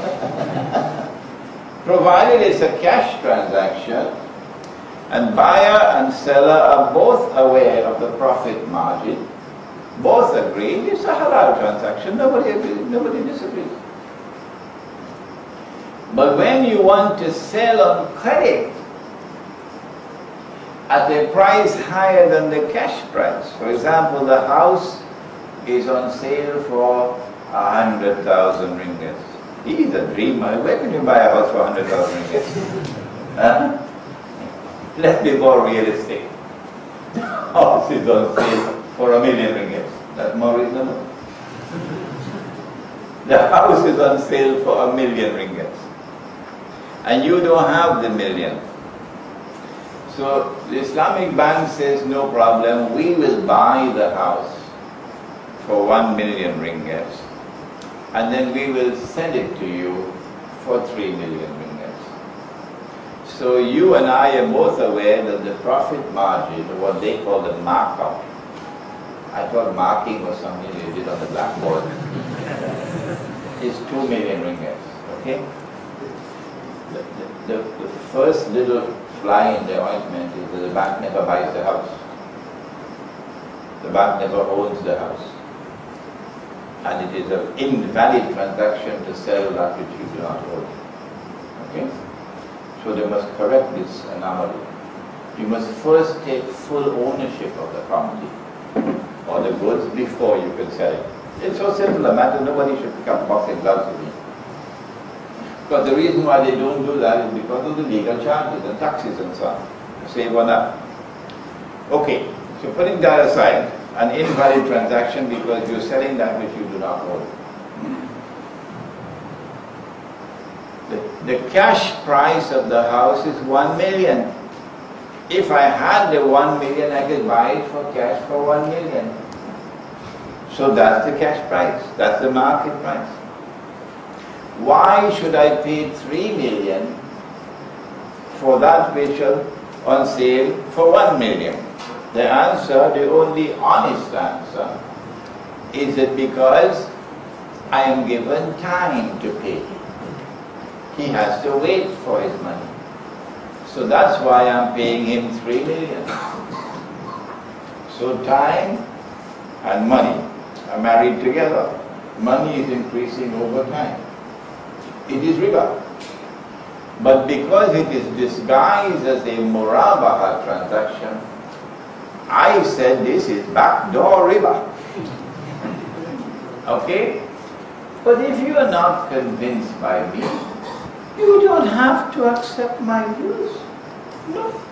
Speaker 1: Provided it's a cash transaction, and buyer and seller are both aware of the profit margin, both agree, it's a halal transaction, nobody agrees, nobody disagrees. But when you want to sell on credit at a price higher than the cash price, for example, the house is on sale for 100,000 ringgits. He's a dreamer. Where can you buy a house for 100,000 ringgits? Huh? Let's be more realistic. The house is on sale for 1,000,000 ringgits. That's more reasonable. The house is on sale for 1,000,000 ringgits. And you don't have the million. So the Islamic Bank says, no problem, we will buy the house for 1,000,000 ringgits. And then we will send it to you for 3,000,000 ringgits. So you and I are both aware that the profit margin, or what they call the markup, I thought marking was something you did on the blackboard, is 2 million ringgit. Okay? The first little fly in the ointment is that the bank never buys the house. The bank never owns the house. And it is an invalid transaction to sell that which you do not own. Okay? So they must correct this anomaly. You must first take full ownership of the property or the goods before you can sell it. It's so simple a matter, nobody should pick up boxing gloves with me. But the reason why they don't do that is because of the legal charges and taxes and so on. Save on that. Okay, so putting that aside, an invalid transaction because you're selling that which you do not own. The cash price of the house is 1 million. If I had the 1 million, I could buy it for cash for 1 million. So that's the cash price. That's the market price. Why should I pay 3 million for that which is on sale for 1 million? The answer, the only honest answer, is that because I am given time to pay. He has to wait for his money. So that's why I'm paying him 3 million. So time and money are married together. Money is increasing over time. It is riba. But because it is disguised as a murabaha transaction, I said this is backdoor riba. Okay? But if you are not convinced by me, you don't have to accept my views. No.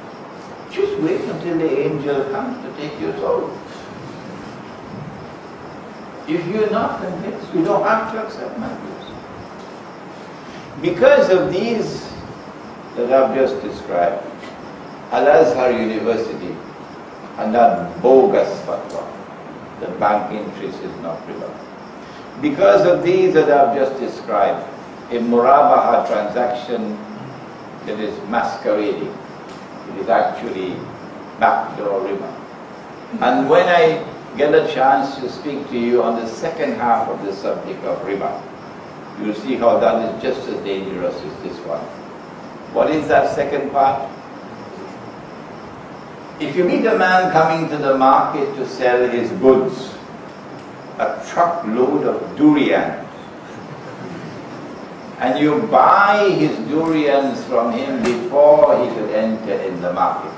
Speaker 1: Just wait until the angel comes to take your soul. If you are not convinced, you don't have to accept my views. Because of these that I've just described, Al-Azhar University and that bogus fatwa, the bank interest is not riba. Because of these that I've just described, a murabaha transaction that is masquerading, it is actually backdoor riba. And when I get a chance to speak to you on the second half of the subject of riba, you'll see how that is just as dangerous as this one. What is that second part? If you meet a man coming to the market to sell his goods, a truckload of durians, and you buy his durians from him before he could enter in the market.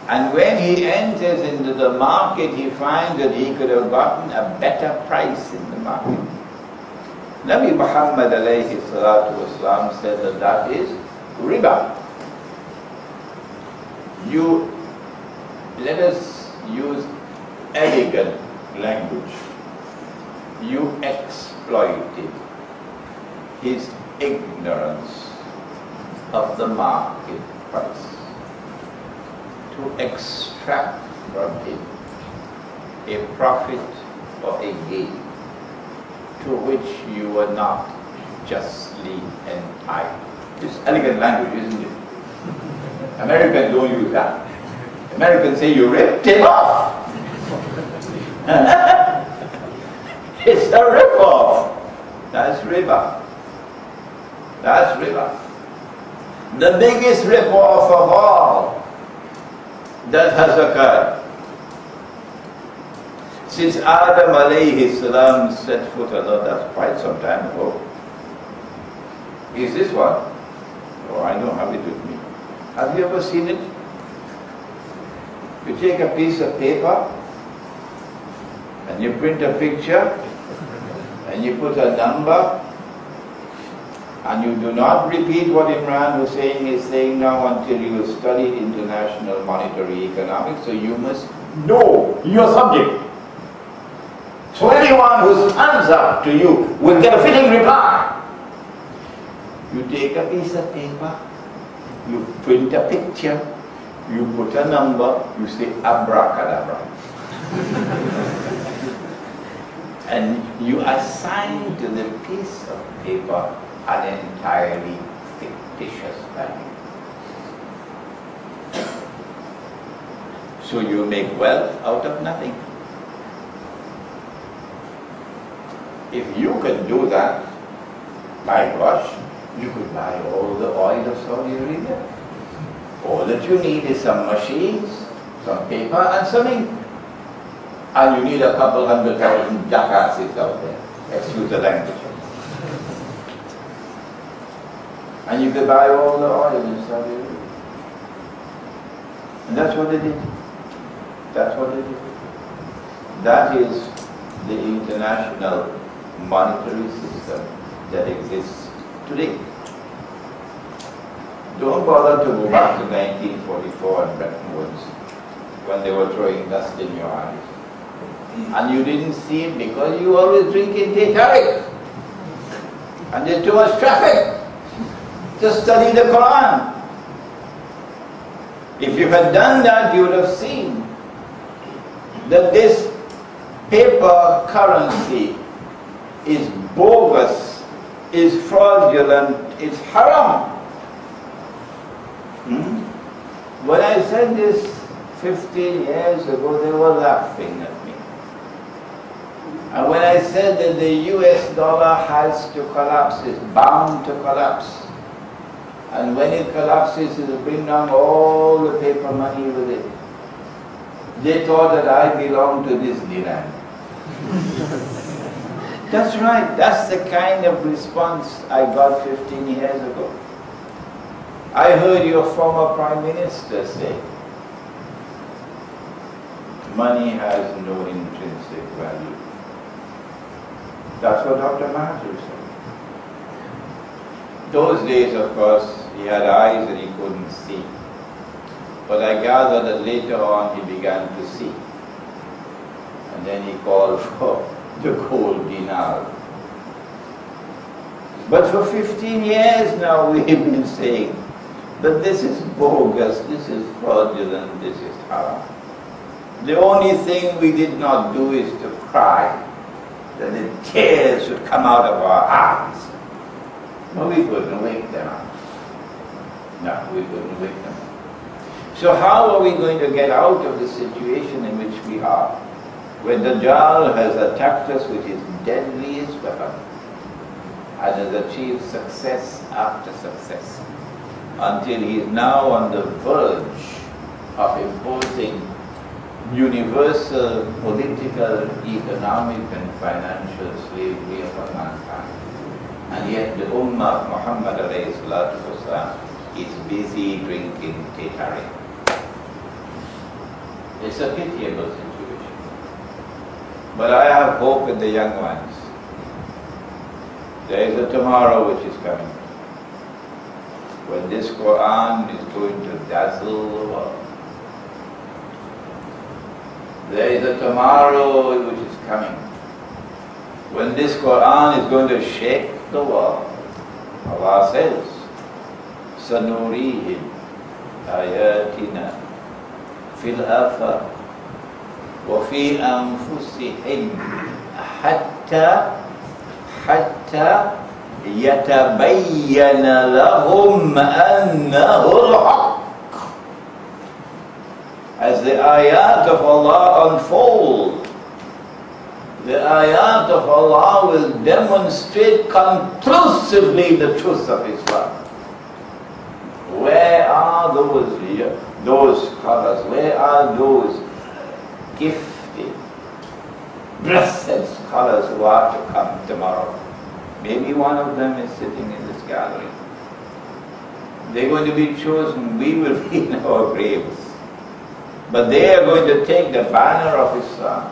Speaker 1: And when he enters into the market, he finds that he could have gotten a better price in the market. Nabi Muhammad alayhi salatu wasalam said that that is riba. Let us use elegant language. You exploited his ignorance of the market price to extract from him a profit or a gain to which you were not justly entitled. It's elegant language, isn't it? Americans don't use that. Americans say you ripped him off. It's a rip-off. That's riba. That's riba. The biggest rip-off of all that has occurred since Adam alayhi salam set foot on earth, that's quite some time ago, is this one. Oh, I don't have it with me. Have you ever seen it? You take a piece of paper and you print a picture and you put a number and you do not repeat what Imran Hosein is saying now until you have studied international monetary economics, so you must know your subject. So anyone who stands up to you will get a fitting reply. You take a piece of paper, you print a picture, you put a number, you say abracadabra. And you assign to the piece of paper an entirely fictitious value. So you make wealth out of nothing. If you can do that, my gosh, you could buy all the oil of Saudi Arabia. All that you need is some machines, some paper and some ink. And you need a couple 100,000 jackasses out there. Excuse the language. And you could buy all the oil in Saudi Arabia. And that's what they did. That's what they did. That is the international monetary system that exists today. Don't bother to go back to 1944 and Bretton Woods when they were throwing dust in your eyes. And you didn't see it because you always drinking tea tariq. And there's too much traffic. Just study the Quran. If you had done that, you would have seen that this paper currency is bogus, is fraudulent, is haram. When I said this 15 years ago, they were laughing at me. And when I said that the US dollar has to collapse, it's bound to collapse. And when it collapses, it will bring down all the paper money with it. They thought that I belonged to Disneyland. That's right, that's the kind of response I got 15 years ago. I heard your former Prime Minister say, money has no intrinsic value. That's what Dr. Mahathir said. Those days, of course, he had eyes and he couldn't see. But I gather that later on he began to see. And then he called for the gold dinar. But for 15 years now we've been saying that this is bogus, this is fraudulent, this is haram. The only thing we did not do is to cry, that the tears should come out of our eyes. No, we couldn't wake them up. No, we couldn't wake them up. So how are we going to get out of the situation in which we are? Where Dajjal has attacked us with his deadliest weapon and has achieved success after success, until he is now on the verge of imposing universal political, economic and financial slavery upon mankind. And yet the Ummah of Muhammad ﷺ is busy drinking tea tariq. It's a pitiable situation. But I have hope in the young ones. There is a tomorrow which is coming, when this Quran is going to dazzle the world. There is a tomorrow which is coming, when this Quran is going to shake the world. Allah says, سَنُرِيهِمْ آيَاتِنَا فِي الْآفَاقِ وَفِي أَنفُسِهِمْ حَتَّى يَتَبَيَّنَ لَهُمْ أَنَّهُ الْحَقُّ. As the ayat of Allah unfold, the ayat of Allah will demonstrate conclusively the truth of Islam. Where are those scholars? Where are those gifted, blessed scholars who are to come tomorrow? Maybe one of them is sitting in this gallery. They're going to be chosen. We will be in our graves. But they are going to take the banner of Islam.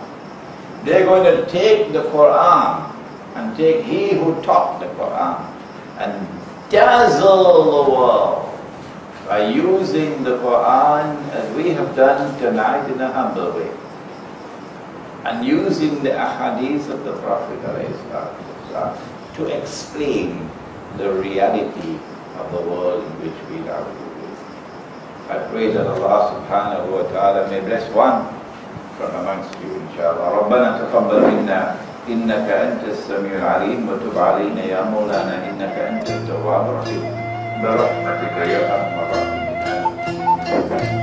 Speaker 1: They're going to take the Quran and take he who taught the Quran and dazzle the world by using the Quran as we have done tonight in a humble way, and using the ahadith of the Prophet ﷺ to explain the reality of the world in which we now live. I pray that Allah subhanahu wa ta'ala may bless one from amongst you, inshallah. رَبَّنَا تَقَبَّلْ مِنَّا إِنَّكَ أَنْتَ السَّمِيعُ الْعَلِيمُ وَتُبْ عَلَيْنَا يَا مَوْلَانَا إِنَّكَ أَنْتَ التَّوَّابُ الرَّحِيمُ
Speaker 2: برحمتك يا أرحم الراحمين.